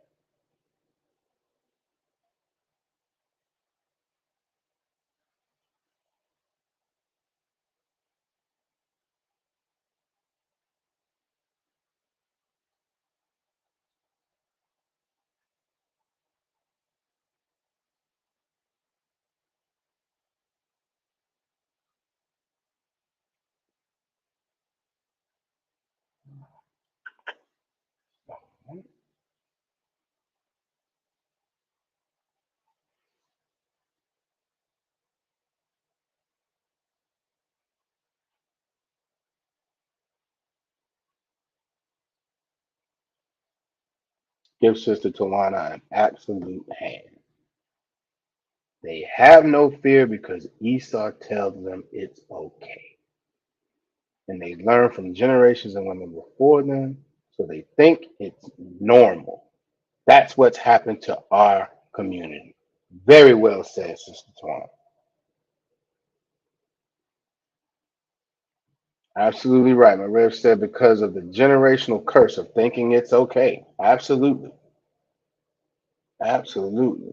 Give Sister Tawana an absolute hand. They have no fear because Esau tells them it's okay. And they learn from generations of women before them, so they think it's normal. That's what's happened to our community. Very well said, Sister Tawana. Absolutely right. My Rev said because of the generational curse of thinking it's okay. Absolutely. Absolutely.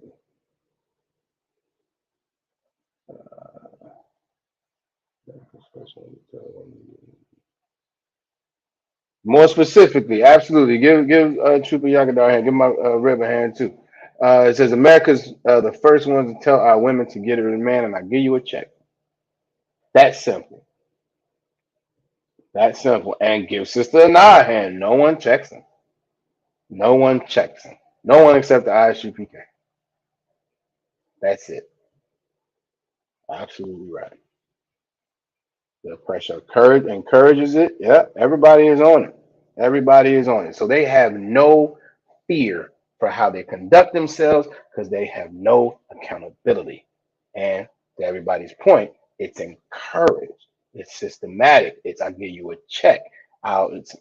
More specifically, absolutely. Give Trooper Yagadar a hand. Give my Rev a hand too. It says America's the first ones to tell our women to get it in man, and I give you a check. That's simple. That's simple. And give Sister Anna a hand. No one checks them. No one checks them. No one except the ISUPK. That's it. Absolutely right. The pressure courage encourages it. Yeah, everybody is on it. Everybody is on it. So they have no fear for how they conduct themselves because they have no accountability. And to everybody's point, it's encouraged. It's systematic. It's I give you a check.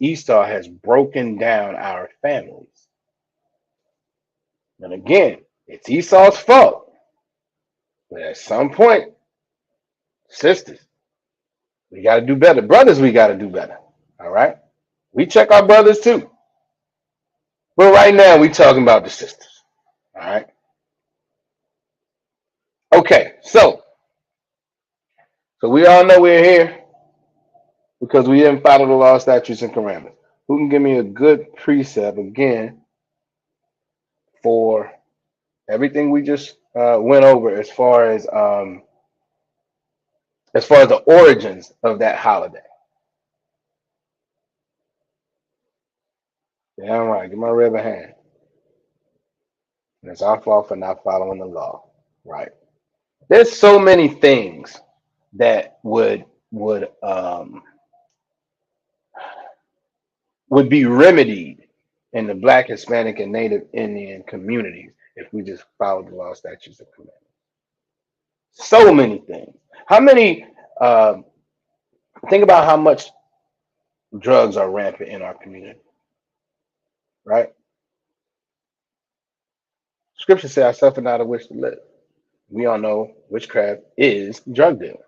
Esau has broken down our families. And again, it's Esau's fault. But at some point, sisters, we got to do better. Brothers, we got to do better. All right? We check our brothers too. But right now, we talking about the sisters. All right? Okay, so we all know we're here because we didn't follow the law, statutes, and commandments. Who can give me a good precept again for everything we just went over as far as the origins of that holiday? Yeah, all right. Give my rib a hand. And it's our fault for not following the law. Right. There's so many things that would be remedied in the Black, Hispanic, and Native Indian communities if we just followed the law, statutes, and commandments. So many things. How many? Uh, think about how much drugs are rampant in our community, right? Scripture says, "I suffer not a wish to live." We all know witchcraft is drug dealing.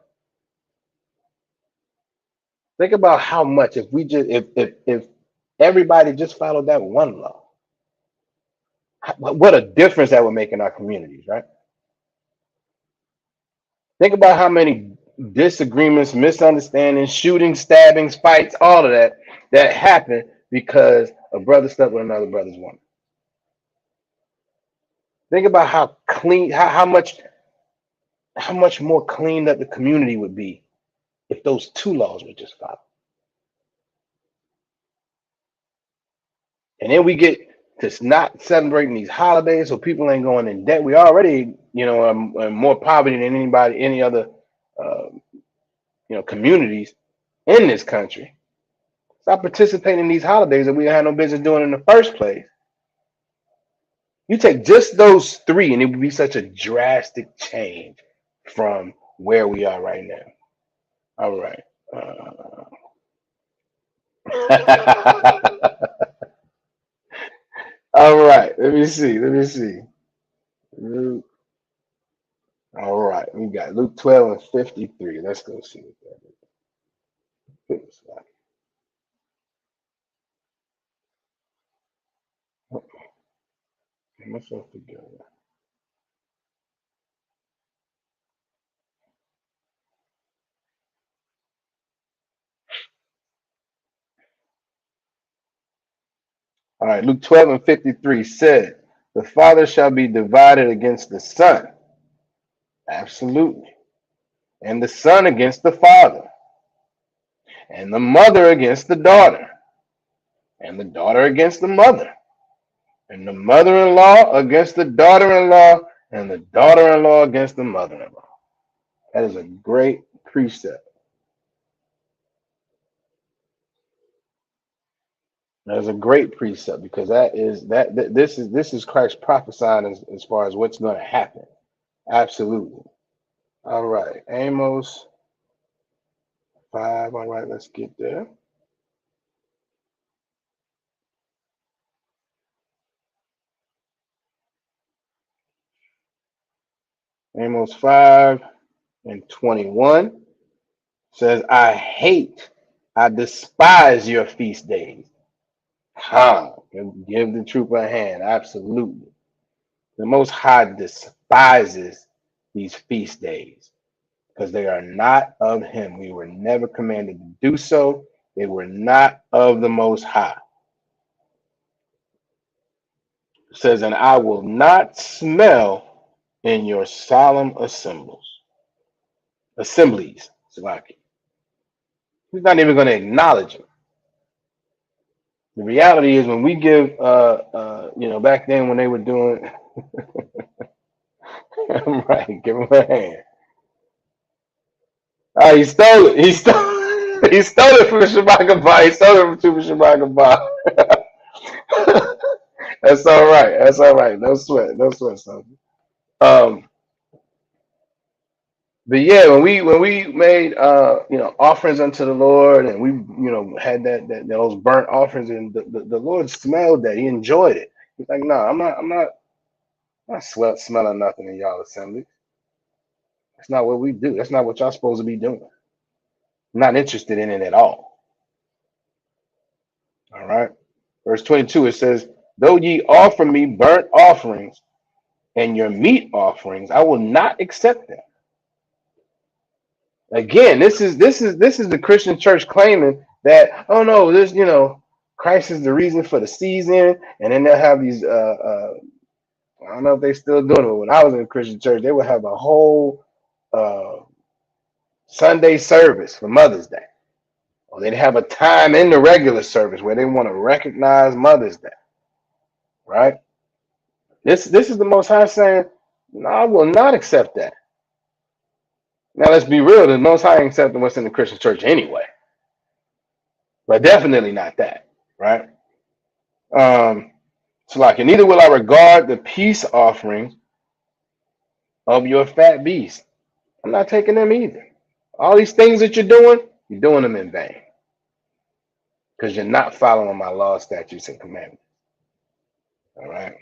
Think about how much if we just if everybody just followed that one law, what a difference that would make in our communities, right? Think about how many disagreements, misunderstandings, shootings, stabbings, fights, all of that happen because a brother slept with another brother's woman. Think about how clean, how much more cleaned up the community would be if those two laws were just followed. And then we get to not celebrating these holidays, so people ain't going in debt. We already, are more poverty than any other, uh, communities in this country. Stop participating in these holidays that we had no business doing in the first place. You take just those three, and it would be such a drastic change from where we are right now. All right. All right. Let me see. Let me see. Luke. All right. We got Luke 12 and 53. Let's go see what that is. Get myself together. All right. Luke 12 and 53 said, the father shall be divided against the son. Absolutely. And the son against the father. And the mother against the daughter. And the daughter against the mother. And the mother-in-law against the daughter-in-law. And the daughter-in-law against the mother-in-law. That is a great precept. That is a great precept because this is Christ prophesying as far as what's going to happen. Absolutely. All right. Amos 5. All right, let's get there. Amos 5 and 21 says, I despise your feast days. Give the truth a hand. Absolutely. The Most High despises these feast days because they are not of him. We were never commanded to do so. They were not of the Most High. It says, and I will not smell in your solemn assemblies. Salaki. He's not even going to acknowledge it. The reality is when we give, back then when they were doing, right, give him a hand. Oh, he stole it. He stole it from Shabbat Bar. He stole it from Shabbat Bar. That's all right. That's all right. No sweat. No sweat, son. Um, but yeah, when we made offerings unto the Lord, and we had that those burnt offerings, and the Lord smelled that. He enjoyed it. He's like, no, I'm not smelling nothing in y'all assembly. That's not what we do. That's not what y'all supposed to be doing. I'm not interested in it at all. All right. Verse 22, it says, though ye offer me burnt offerings and your meat offerings, I will not accept them. Again, this is the Christian church claiming that, oh no, Christ is the reason for the season, and then they'll have these I don't know if they still doing it, but when I was in a Christian church, they would have a whole uh Sunday service for Mother's Day. Or they'd have a time in the regular service where they want to recognize Mother's Day. Right? This is the Most High saying, no, I will not accept that. Now let's be real, the Most High ain't accepting what's in the Christian church anyway. But definitely not that, right? So like, and neither will I regard the peace offerings of your fat beast. I'm not taking them either. All these things that you're doing them in vain. Because you're not following my law, statutes, and commandments. All right.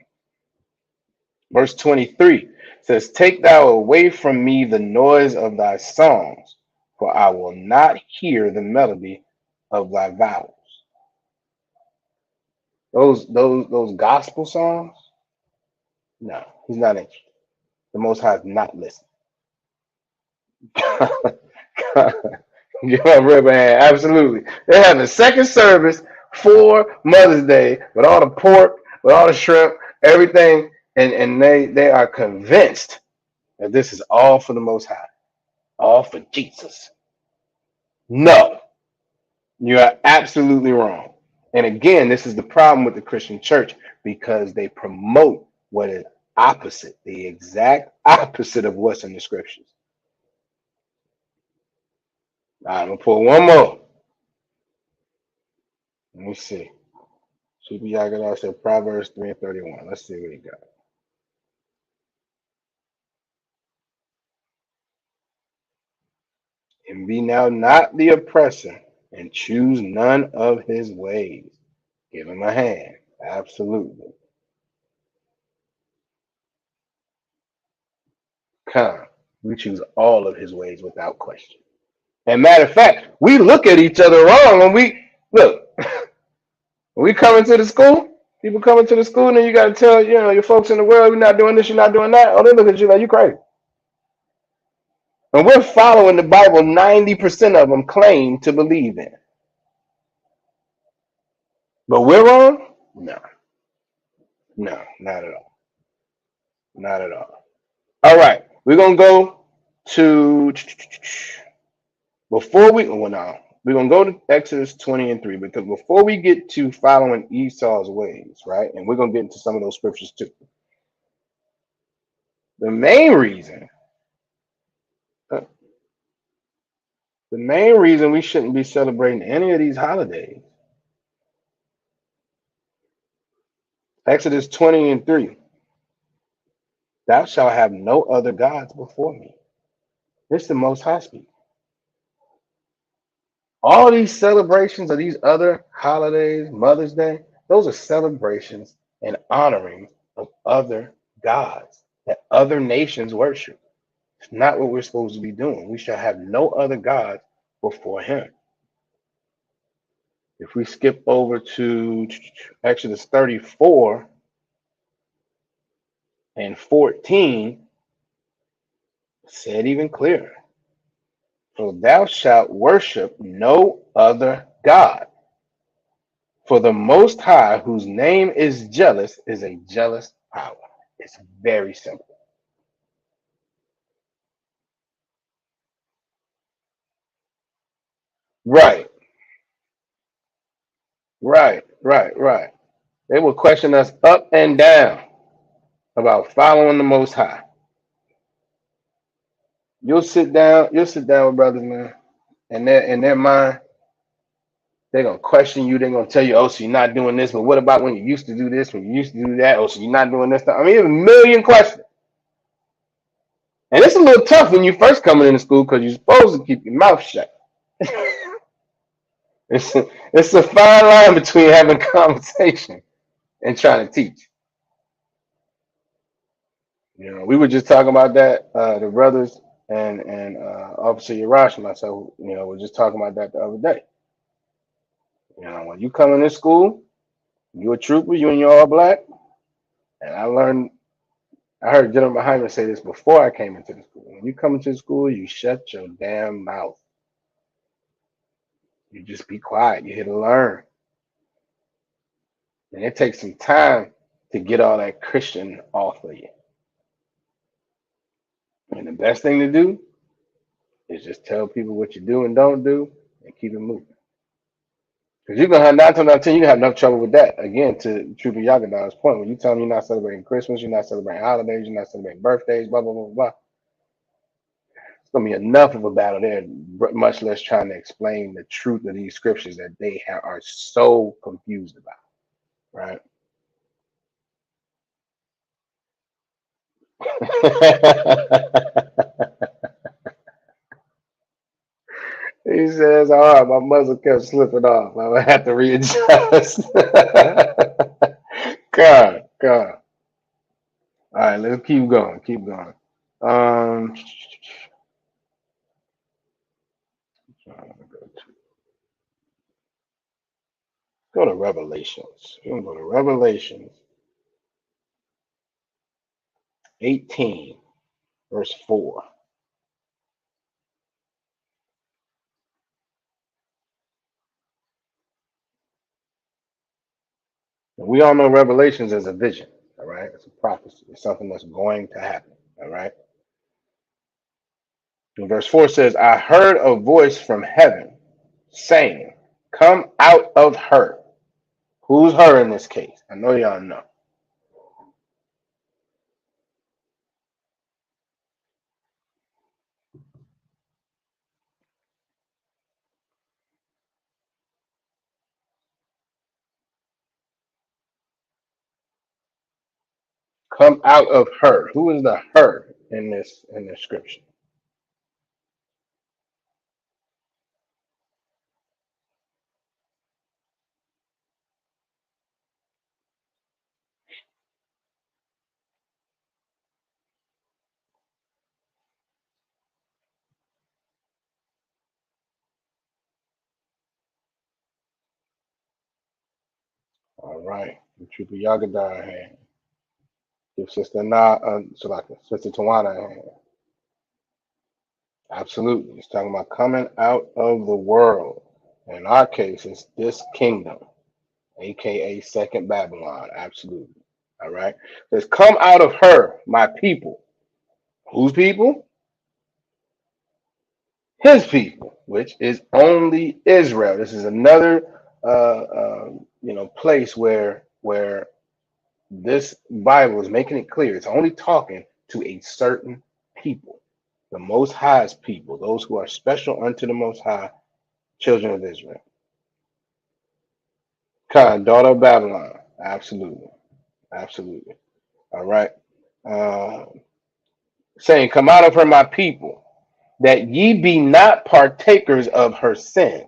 Verse 23 says, take thou away from me the noise of thy songs, for I will not hear the melody of thy vows. Those gospel songs, no, he's not interested. The Most High is not listening. Give up rubber hand, absolutely. They're having a second service for Mother's Day with all the pork, with all the shrimp, everything, and they are convinced that this is all for the Most High, all for Jesus. No, you are absolutely wrong. And again, this is the problem with the Christian church because they promote what is opposite, the exact opposite of what's in the scriptures. All right, I'm gonna pull one more. Let me see. Super Yagadah said Proverbs 3 and 31. Let's see what he got. And be now not the oppressor, and choose none of his ways. Give him a hand. Absolutely. Come. We choose all of his ways without question. And matter of fact, we look at each other wrong when we look. When we come into the school, people come into the school, and then you got to tell your folks in the world, we're not doing this, you're not doing that. Oh, they look at you like you crazy. And we're following the Bible 90% of them claim to believe in. But we're wrong? No, no, not at all. Not at all. All right, we're gonna go to before we well no, we're gonna go to Exodus 20 and 3 because before we get to following Esau's ways, right? And we're gonna get into some of those scriptures too. The main reason, uh, the main reason we shouldn't be celebrating any of these holidays, Exodus 20 and 3, thou shalt have no other gods before me. It's the most high speak. All these celebrations of these other holidays, Mother's Day, those are celebrations and honoring of other gods that other nations worship. It's not what we're supposed to be doing. We shall have no other gods before him. If we skip over to Exodus 34 and 14, said even clearer. For thou shalt worship no other God. For the Most High, whose name is jealous, is a jealous power. It's very simple. Right, right. They will question us up and down about following the Most High. You'll sit down with brothers, man, and in their mind, they're gonna question you. They're gonna tell you, "Oh, so you're not doing this, but what about when you used to do this? When you used to do that? Oh, so you're not doing this stuff." I mean, it's a million questions, and it's a little tough when you first coming into school because you're supposed to keep your mouth shut. It's a fine line between having conversation and trying to teach. We were just talking about that. The brothers and Officer Yarash and myself, we're just talking about that the other day. When you come into school, you a trooper, you and you all black. And I heard a gentleman behind me say this before I came into the school. When you come into the school, you shut your damn mouth. You just be quiet. You're here to learn. And it takes some time to get all that Christian off of you. And the best thing to do is just tell people what you do and don't do and keep it moving. Because you're going to have 9 times out of 10, you're going to have enough trouble with that. Again, to Trooper Yagadaw's point, when you tell them you're not celebrating Christmas, you're not celebrating holidays, you're not celebrating birthdays, blah, blah, blah, blah. It's going to be enough of a battle there, much less trying to explain the truth of these scriptures that they are so confused about, right? He says, all right, my muzzle kept slipping off. I'm going to have to readjust. God. All right, let's keep going. Keep going. Um, go to Revelations. We're going to go to Revelations 18, verse 4. And we all know Revelations is a vision, all right? It's a prophecy. It's something that's going to happen, all right? And verse 4 says, I heard a voice from heaven saying, come out of her. Who's her in this case? I know y'all know. Come out of her. Who is the her in this scripture? All right. The Trooper Yagadar hand. Give Sister Sister Tawana a hand. Absolutely. It's talking about coming out of the world. In our case, it's this kingdom, aka Second Babylon. Absolutely. All right. It says, come out of her, my people. Whose people? His people, which is only Israel. This is another place where this Bible is making it clear it's only talking to a certain people, the Most High's people, those who are special unto the Most High, children of Israel. Khan, daughter of Babylon. Absolutely. Absolutely. All right. Uh, saying, come out of her, my people, that ye be not partakers of her sins.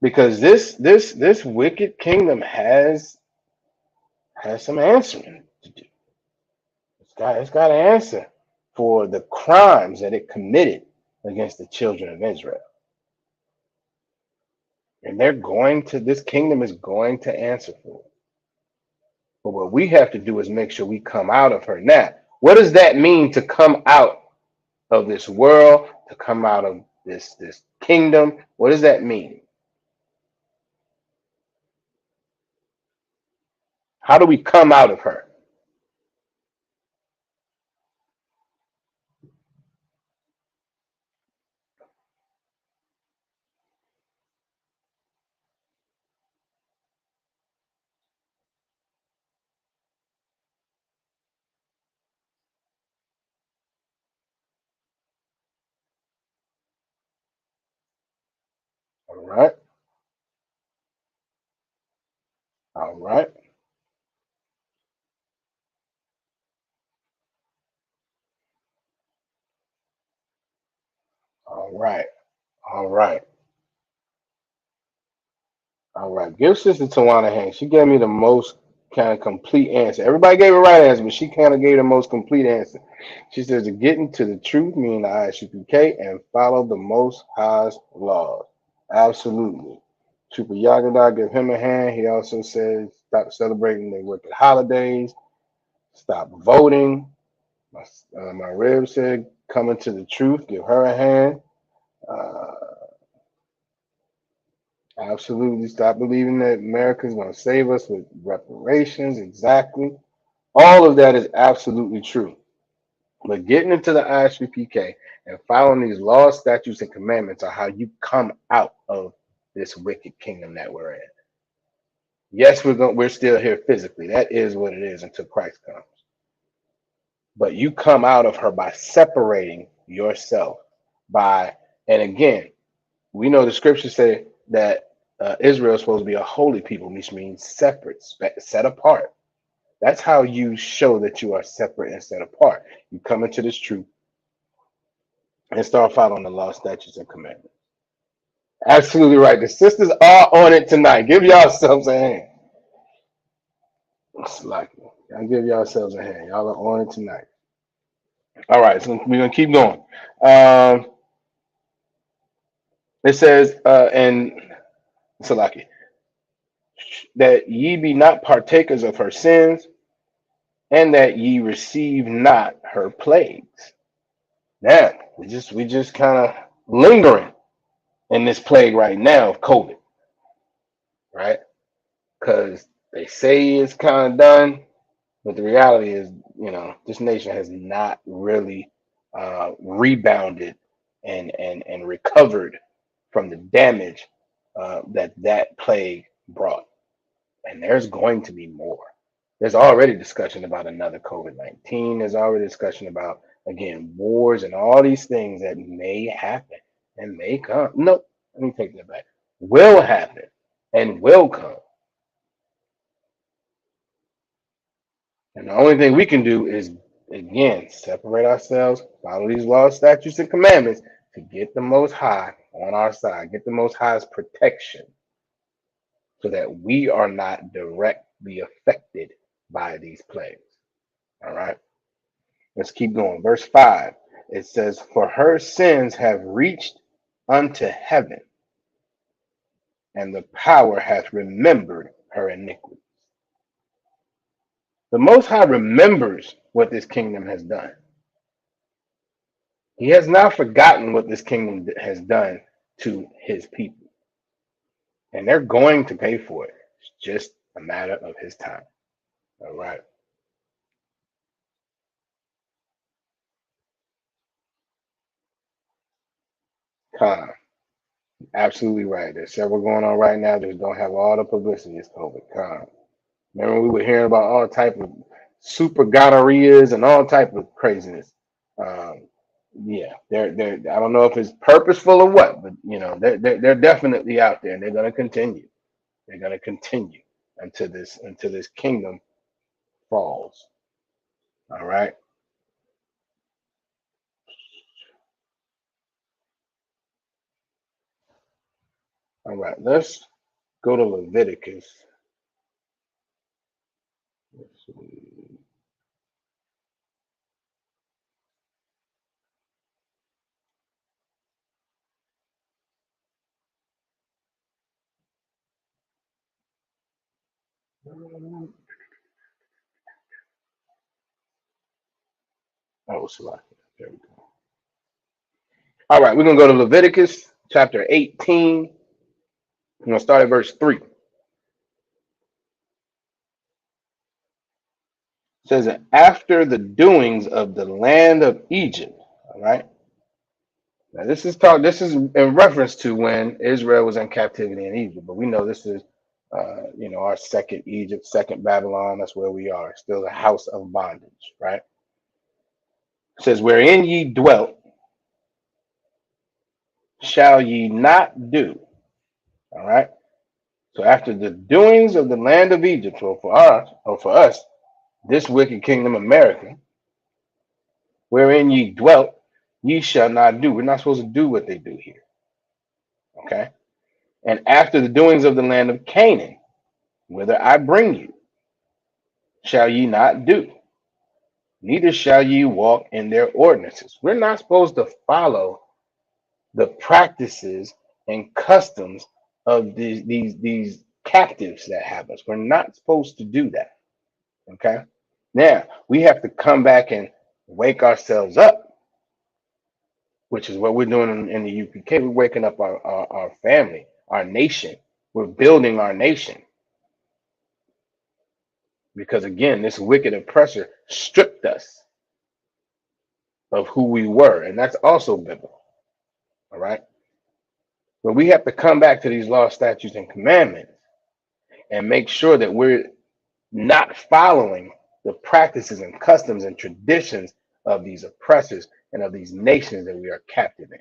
Because this wicked kingdom has some answering to do. It's got to answer for the crimes that it committed against the children of Israel. And this kingdom is going to answer for it. But what we have to do is make sure we come out of her. Now, what does that mean to come out of this world, to come out of this kingdom? What does that mean? How do we come out of her? All right, all right, all right, all right. All right, give Sister Tawana a hand. She gave me the most kind of complete answer. Everybody gave a right answer, but she kind of gave the most complete answer. She says to get into the truth, meaning the ISUPK, and follow the Most High's laws. Absolutely. Trooper Yagada, give him a hand. He also says stop celebrating their wicked holidays, stop voting. My rib said coming to the truth, give her a hand. Uh, Absolutely. Stop believing that America's going to save us with reparations. Exactly. All of that is absolutely true. But getting into the ISUPK and following these laws, statutes, and commandments are how you come out of this wicked kingdom that we're in. Yes, we're still here physically. That is what it is until Christ comes. But you come out of her by separating yourself by, and again, we know the scriptures say that Israel is supposed to be a holy people, which means separate, set apart. That's how you show that you are separate and set apart. You come into this truth and start following the law, statutes, and commandments. Absolutely right. The sisters are on it tonight. Give yourselves a hand. It's like y'all give yourselves a hand. Y'all are on it tonight. All right, so we're gonna keep going. Um, it says, and Salaki, that ye be not partakers of her sins, and that ye receive not her plagues. Now we just kind of lingering in this plague right now of COVID, right? Because they say it's kind of done, but the reality is, this nation has not really rebounded and recovered from the damage that plague brought. And there's going to be more. There's already discussion about another COVID-19. There's already discussion about, again, wars and all these things that may happen and may come. No, let me take that back. Will happen and will come. And the only thing we can do is, again, separate ourselves, follow these laws, statutes, and commandments to get the Most High on our side, get the Most High's protection so that we are not directly affected by these plagues. All right, let's keep going. Verse 5, it says, "For her sins have reached unto heaven, and the power hath remembered her iniquity." The Most High remembers what this kingdom has done. He has not forgotten what this kingdom has done to his people. And they're going to pay for it. It's just a matter of his time. All right. Con, absolutely right. There's several going on right now. Just don't have all the publicity as COVID. Con. Remember we were hearing about all type of super gonorrheas and all type of craziness. Um, yeah, they're I don't know if it's purposeful or what, but they're definitely out there and they're gonna continue. They're gonna continue until this kingdom falls. All right. All right. Let's go to Leviticus. Let's see. Oh, Salaki. There we go. All right, we're gonna go to Leviticus chapter 18. We're gonna start at verse 3. It says that after the doings of the land of Egypt. All right. Now this is in reference to when Israel was in captivity in Egypt, but we know this is our second Egypt, second Babylon. That's where we are, still a house of bondage, right? It says, "Wherein ye dwelt, shall ye not do." All right. So after the doings of the land of Egypt, or for us, this wicked kingdom America, wherein ye dwelt, ye shall not do. We're not supposed to do what they do here. Okay. And after the doings of the land of Canaan, whither I bring you, shall ye not do, neither shall ye walk in their ordinances. We're not supposed to follow the practices and customs of these captives that have us. We're not supposed to do that. Okay. Now we have to come back and wake ourselves up, which is what we're doing in the UPK. We're waking up our family, our nation. We're building our nation. Because again, this wicked oppressor stripped us of who we were. And that's also biblical. All right. But we have to come back to these laws, statutes, and commandments and make sure that we're not following the practices and customs and traditions of these oppressors and of these nations that we are captive in.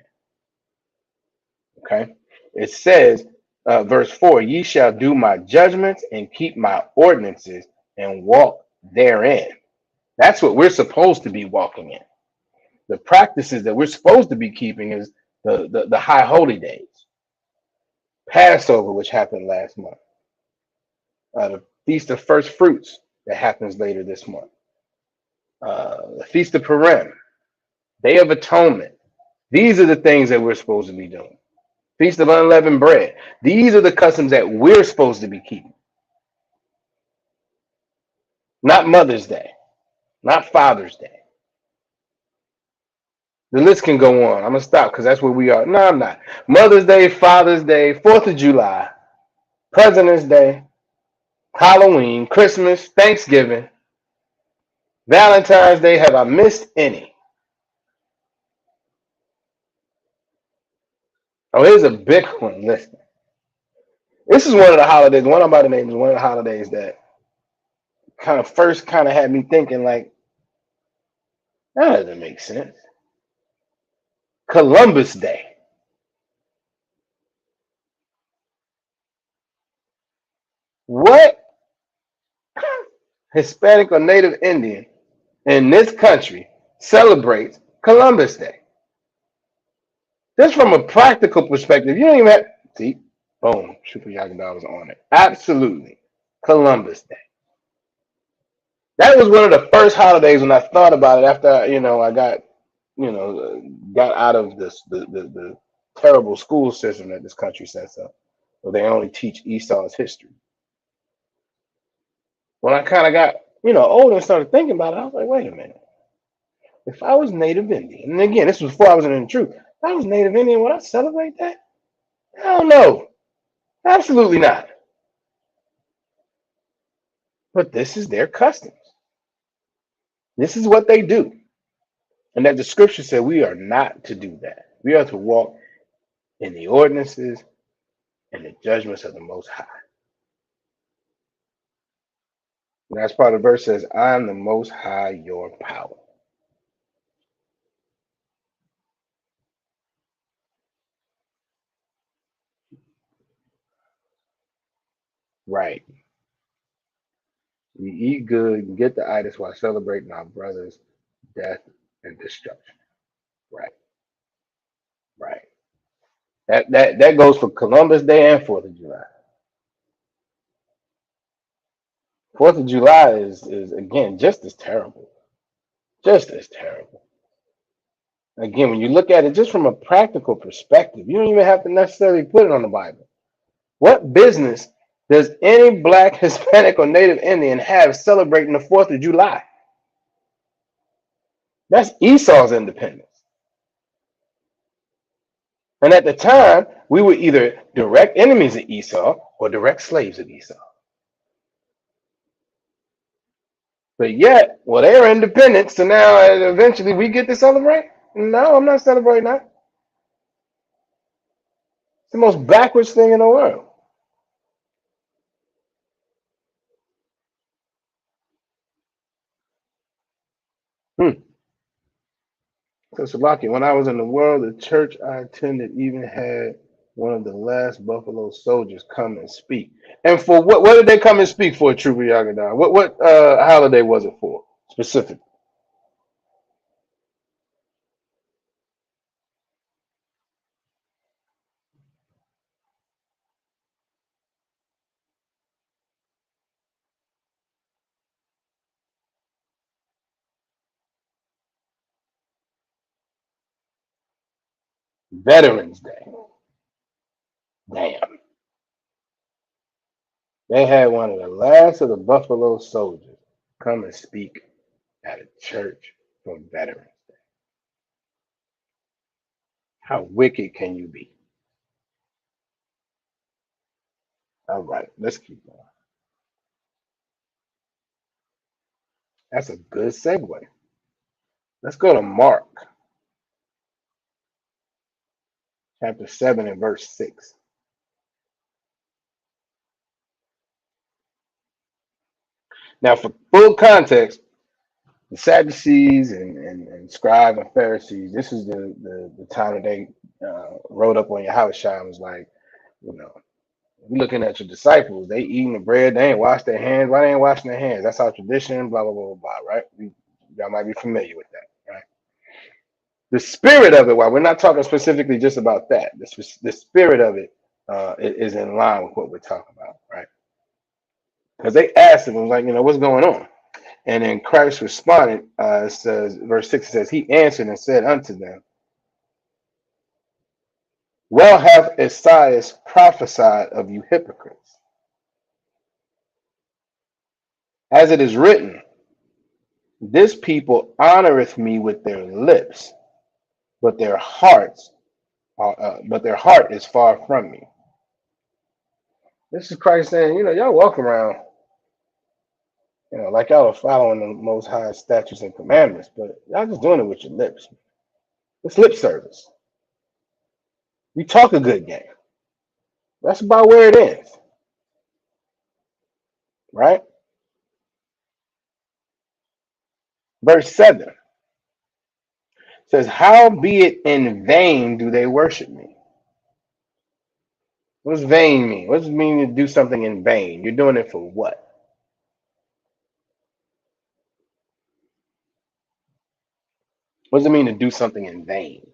Okay. It says, verse 4, "Ye shall do my judgments and keep my ordinances and walk therein." That's what we're supposed to be walking in. The practices that we're supposed to be keeping is the high holy days, Passover, which happened last month, the Feast of First Fruits that happens later this month, the Feast of Purim, Day of Atonement. These are the things that we're supposed to be doing. Feast of Unleavened Bread. These are the customs that we're supposed to be keeping. Not Mother's Day, not Father's Day. The list can go on. I'm going to stop because that's where we are. No, I'm not. Mother's Day, Father's Day, 4th of July, President's Day, Halloween, Christmas, Thanksgiving, Valentine's Day. Have I missed any? Oh, here's a big one. Listen, this is one of the holidays. One about the name is one of the holidays that kind of first kind of had me thinking like that doesn't make sense. Columbus Day. What Hispanic or Native Indian in this country celebrates Columbus Day? Just from a practical perspective, you don't even have see. Boom, Super Yagadar was on it. Absolutely, Columbus Day. That was one of the first holidays when I thought about it after I got got out of the terrible school system that this country sets up, where they only teach Esau's history. When I kind of got older and started thinking about it, I was like, wait a minute. If I was Native Indian, and again, this was before I was in the truth. If I was Native Indian, would I celebrate that? Hell no, absolutely not. But this is their customs. This is what they do, and that the scripture said we are not to do that. We are to walk in the ordinances and the judgments of the Most High. And that's part of the verse says, I am the Most High, your power. Right. We eat good and get the itis while celebrating our brother's death and destruction. Right. Right. That goes for Columbus Day and Fourth of July. Fourth of July is again just as terrible. Just as terrible. Again, when you look at it just from a practical perspective, you don't even have to necessarily put it on the Bible. What business does any black, Hispanic, or Native Indian have celebrating the 4th of July? That's Esau's independence. And at the time, we were either direct enemies of Esau or direct slaves of Esau. But yet, well, they are independent, so now eventually we get to celebrate? No, I'm not celebrating that. It's the most backwards thing in the world. Hmm. So, Salaki, when I was in the world, the church I attended even had one of the last Buffalo soldiers come and speak. And for what did they come and speak for, Trooper Yagadan? What holiday was it for specifically? Veterans Day. Damn. They had one of the last of the Buffalo soldiers come and speak at a church for veterans. How wicked can you be? All right, let's keep going. That's a good segue. Let's go to Mark chapter 7 and verse 6. Now, for full context, the Sadducees and scribe and Pharisees, this is the time that they rode up on Yahushua and was like, you know, we looking at your disciples, they eating the bread, they ain't washed their hands. Why they ain't washing their hands? That's our tradition, blah, blah, blah, blah, blah, right? Y'all might be familiar with that, right? The spirit of it, while we're not talking specifically just about that, the spirit of it is in line with what we're talking about, right? Because they asked him, it was like, what's going on? And then Christ responded, it says, verse 6 says, he answered and said unto them, well hath Esaias prophesied of you hypocrites, as it is written, this people honoreth me with their lips, but their their heart is far from me. This is Christ saying, y'all walk around, like y'all are following the Most High statutes and commandments, but y'all just doing it with your lips. It's lip service. We talk a good game. That's about where it ends, right? Verse 7 says, "How be it in vain do they worship me?" What does vain mean? What does it mean to do something in vain? You're doing it for what? What does it mean to do something in vain?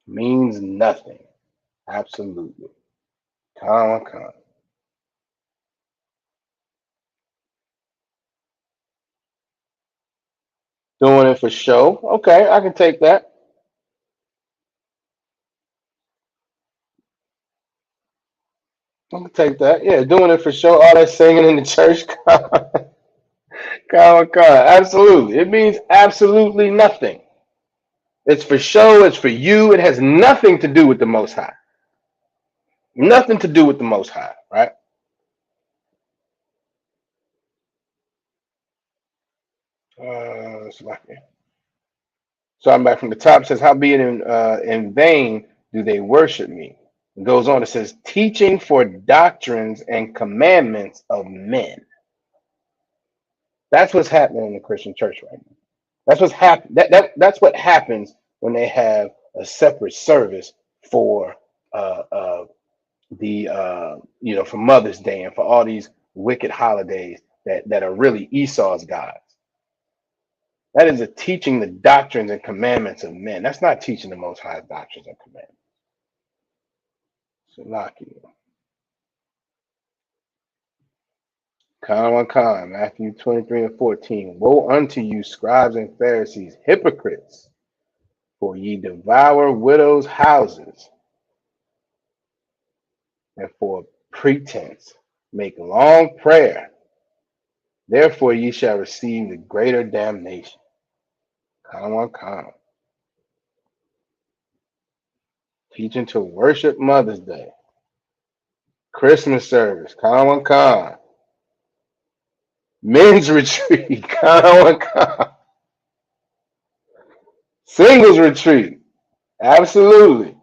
Means nothing. Absolutely. Come. Doing it for show. Okay, I can take that. I can take that. Yeah, doing it for show. All that singing in the church. Come. Absolutely. It means absolutely nothing. It's for show. It's for you. It has nothing to do with the Most High. Nothing to do with the Most High, right? It's like So I'm back from the top. It says, "How be it in vain do they worship me?" It goes on. It says, "Teaching for doctrines and commandments of men." That's what's happening in the Christian church right now. That's what's happen. That's what happens when they have a separate service for uh, uh, the for Mother's Day and for all these wicked holidays that are really Esau's gods. That is a teaching the doctrines and commandments of men. That's not teaching the Most High doctrines and commandments. Salaki. Khan, Matthew 23 and 14. "Woe unto you, scribes and Pharisees, hypocrites, for ye devour widows' houses, and for pretense make long prayer. Therefore ye shall receive the greater damnation." Khan. Teaching to worship Mother's Day, Christmas service, Khan. Men's retreat, Khan. Singles retreat, absolutely.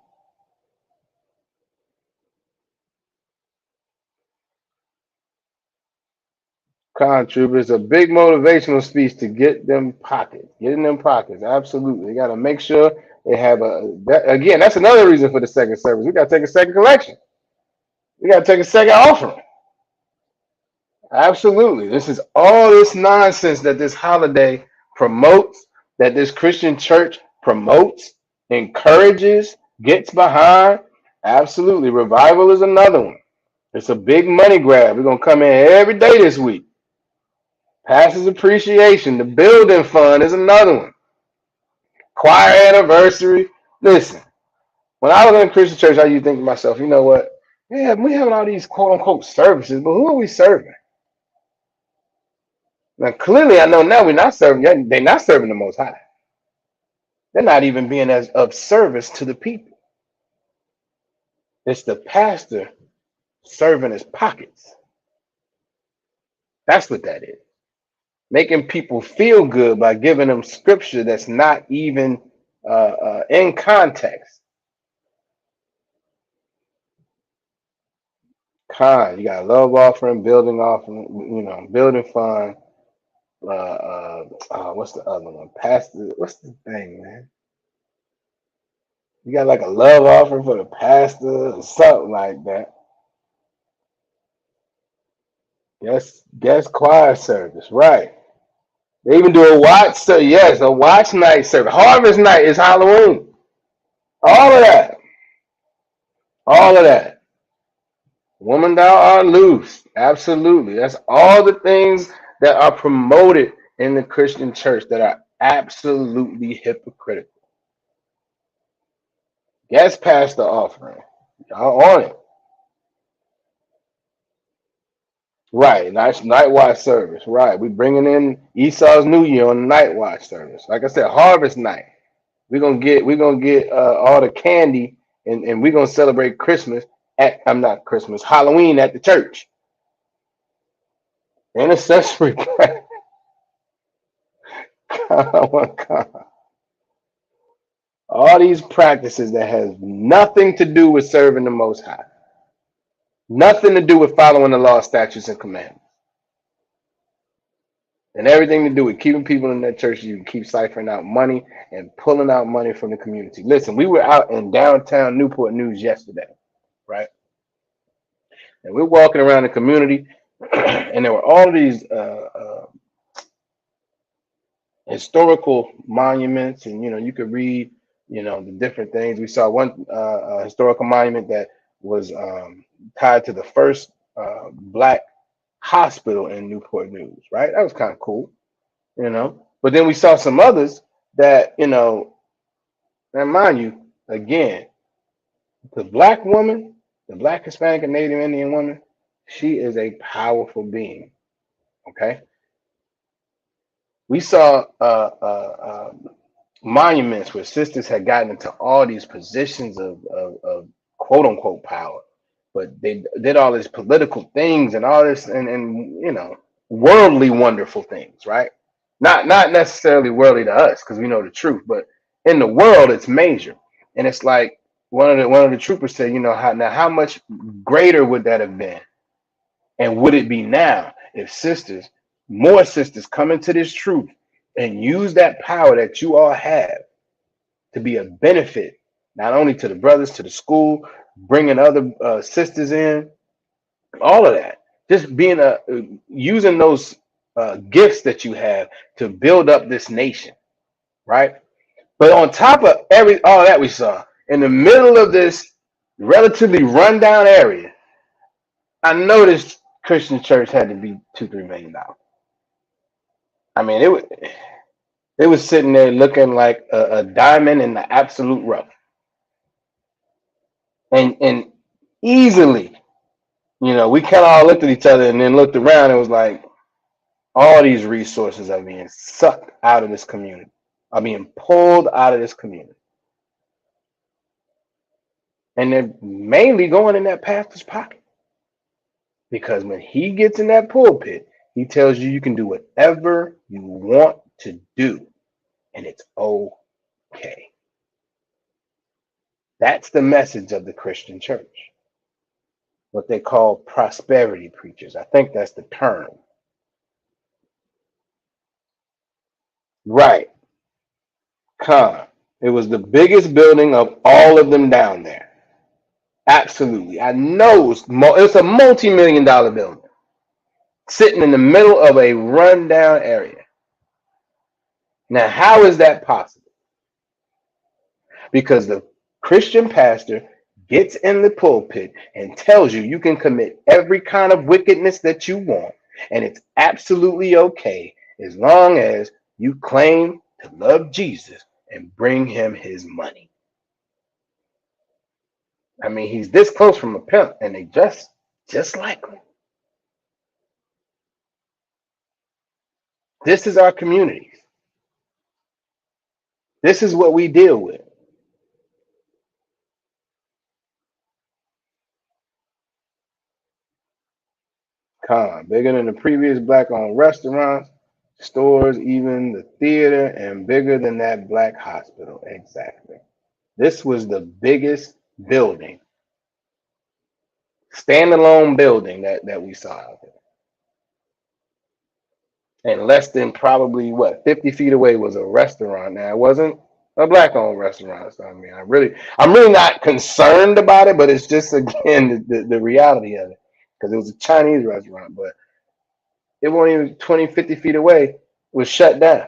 Contrib is a big motivational speech to get them pockets, get in them pockets. Absolutely, you got to make sure they have again, that's another reason for the second service. We got to take a second collection. We got to take a second offering. Absolutely, this is all this nonsense that this holiday promotes, that this Christian church promotes, encourages, gets behind. Absolutely, revival is another one. It's a big money grab. We're gonna come in every day this week. Pastor's appreciation, the building fund is another one. Choir anniversary. Listen, when I was in a Christian church, I used to think to myself, you know what? Yeah, we having all these quote unquote services, but who are we serving? Now, clearly, I know now we're not serving. They're not serving the Most High. They're not even being as of service to the people. It's the pastor serving his pockets. That's what that is. Making people feel good by giving them scripture that's not even in context. You got love offering, building offering, building fund. What's the other one? Pastor, what's the thing, man? You got like a love offering for the pastor or something like that. Guest choir service, right? They even do a watch service. Yes, a watch night service. Harvest night is Halloween. All of that. All of that. Woman, thou art loose. Absolutely. That's all the things that are promoted in the Christian church that are absolutely hypocritical. Guest pastor offering. Y'all on it. Right. Night watch service. Right. We bringing in Esau's New Year on the night watch service. Like I said, harvest night. We're gonna get all the candy and we're gonna celebrate Christmas at I'm not Christmas, Halloween at the church. Intercessory prayer. Oh my God. All these practices that has nothing to do with serving the Most High, nothing to do with following the law, statutes, and commandments, and everything to do with keeping people in that church. You can keep ciphering out money and pulling out money from the community. Listen, we were out in downtown Newport News yesterday, right? And we're walking around the community, and there were all these historical monuments, and you could read, the different things. We saw one historical monument that was tied to the first black hospital in Newport News, right? That was kind of cool. But then we saw some others that, and mind you, again, the black woman, the black Hispanic and Native Indian woman, she is a powerful being. Okay, we saw monuments where sisters had gotten into all these positions of quote unquote power, but they did all these political things and all this and worldly wonderful things, right? Not necessarily worldly to us because we know the truth, but in the world it's major. And it's like one of the troopers said, how much greater would that have been? And would it be now if more sisters come into this truth and use that power that you all have to be a benefit, not only to the brothers, to the school, bringing other sisters in, all of that, just being using those gifts that you have to build up this nation, right? But on top of all that we saw, in the middle of this relatively rundown area, I noticed Christian church had to be $2-3 million. I mean, it was sitting there looking like a diamond in the absolute rough, and easily, we kind of all looked at each other and then looked around and was like, all these resources are being sucked out of this community, are being pulled out of this community, and they're mainly going in that pastor's pocket because when he gets in that pulpit, he tells you can do whatever you want to do, and it's okay. That's the message of the Christian church. What they call prosperity preachers. I think that's the term. Right. Con. It was the biggest building of all of them down there. Absolutely. I know it's a multi-million-dollar building sitting in the middle of a rundown area. Now, how is that possible? Because the Christian pastor gets in the pulpit and tells you can commit every kind of wickedness that you want, and it's absolutely okay as long as you claim to love Jesus and bring him his money. I mean, he's this close from a pimp, and they just like him. This is our communities. This is what we deal with. Bigger than the previous black-owned restaurants, stores, even the theater, and bigger than that black hospital. Exactly. This was the biggest building, standalone building that we saw out there. And less than probably 50 feet away was a restaurant. Now it wasn't a black-owned restaurant. So I mean, I'm really not concerned about it, but it's just again the reality of it. Because it was a Chinese restaurant, but it wasn't even 20, 50 feet away, it was shut down.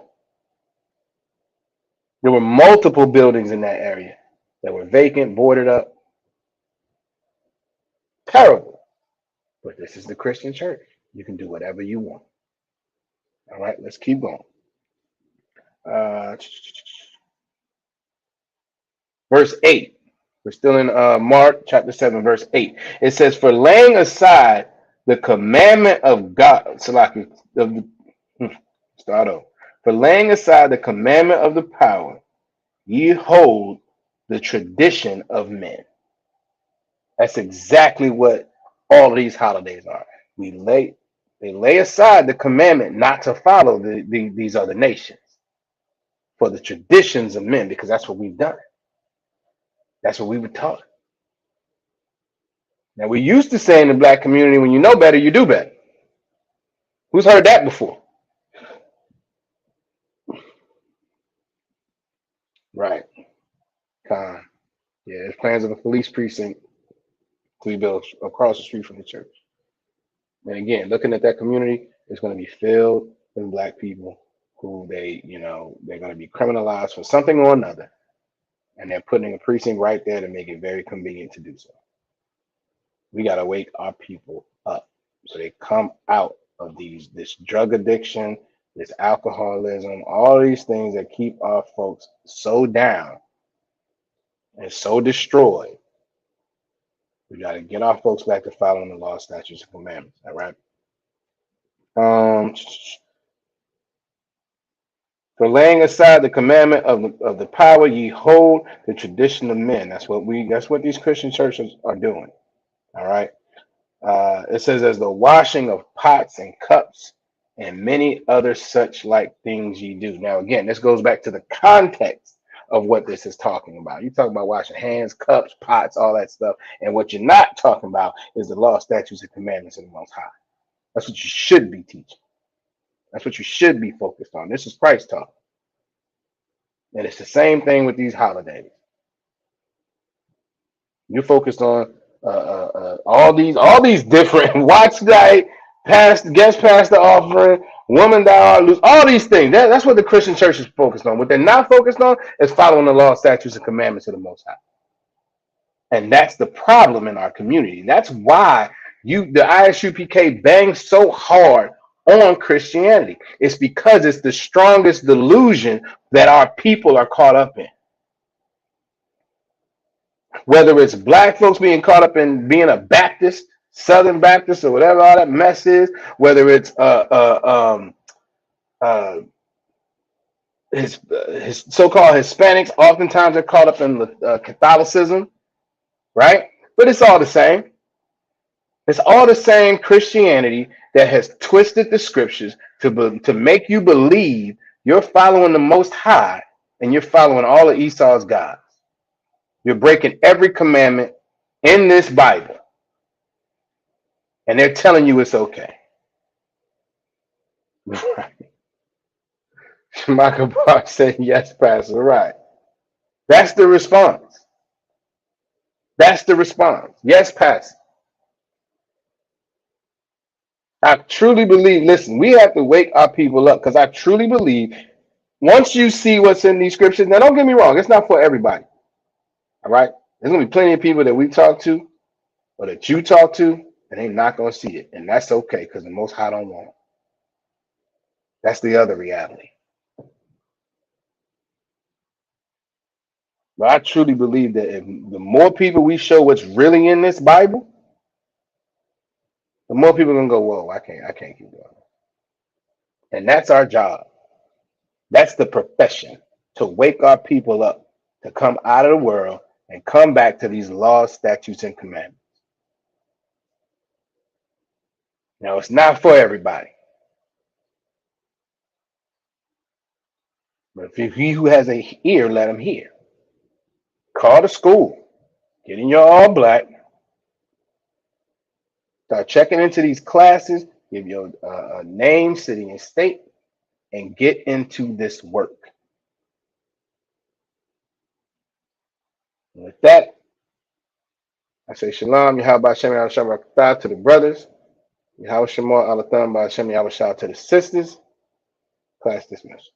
There were multiple buildings in that area that were vacant, boarded up. Terrible. But this is the Christian church. You can do whatever you want. All right, let's keep going. Verse 8. We're still in Mark chapter 7, verse 8. It says, for laying aside the commandment of God, Salaki, start over. For laying aside the commandment of the power, ye hold the tradition of men. That's exactly what all of these holidays are. We lay They lay aside the commandment not to follow these other nations for the traditions of men, because that's what we've done. That's what we were taught. Now, we used to say in the black community, when you know better, you do better. Who's heard that before? Right. Con. Yeah, there's plans of a police precinct to be built across the street from the church. And again, looking at that community, it's going to be filled with black people who they're going to be criminalized for something or another. And they're putting a precinct right there to make it very convenient to do so. We got to wake our people up so they come out of this drug addiction, this alcoholism, all these things that keep our folks so down and so destroyed. We got to get our folks back to following the law, statutes, and commandments. All right. For laying aside the commandment of the power, ye hold the tradition of men. That's what these Christian churches are doing. All right. It says, as the washing of pots and cups and many other such like things ye do. Now, again, this goes back to the context of what this is talking about. You talk about washing hands, cups, pots, all that stuff. And what you're not talking about is the law, statutes, and commandments of the Most High. That's what you should be teaching. That's what you should be focused on. This is Christ talk. And it's the same thing with these holidays. You're focused on all these different watch night, guest pastor offering, woman thou art loose, all these things. That's what the Christian church is focused on. What they're not focused on is following the law, statutes, and commandments of the Most High. And that's the problem in our community. That's why the ISUPK bangs so hard on Christianity. It's because it's the strongest delusion that our people are caught up in. Whether it's black folks being caught up in being a Baptist, Southern Baptist, or whatever all that mess is, whether it's his so-called Hispanics, oftentimes are caught up in Catholicism, right? But it's all the same. It's all the same Christianity that has twisted the scriptures to make you believe you're following the Most High and you're following all of Esau's gods. You're breaking every commandment in this Bible. And they're telling you it's okay. Right. Michael Barr said, yes, Pastor. Right. That's the response. That's the response. Yes, Pastor. I truly believe, listen, we have to wake our people up because I truly believe once you see what's in these scriptures, now don't get me wrong, it's not for everybody. All right. There's going to be plenty of people that we talk to or that you talk to, and they're not going to see it. And that's okay because the Most High don't want it. That's the other reality. But I truly believe that if the more people we show what's really in this Bible, the more people are going to go, whoa, I can't keep doing it. And that's our job. That's the profession, to wake our people up, to come out of the world and come back to these laws, statutes, and commandments. Now, it's not for everybody. But if he who has an ear, let him hear. Call the school. Get in your all black. Start checking into these classes. Give your name, city, and state, and get into this work. And with that, I say shalom, Yahweh Shem Yahweh to the brothers. Yahweh Shemar Alatham Ba'Shem Yahweh Shah to the sisters. Class dismissed.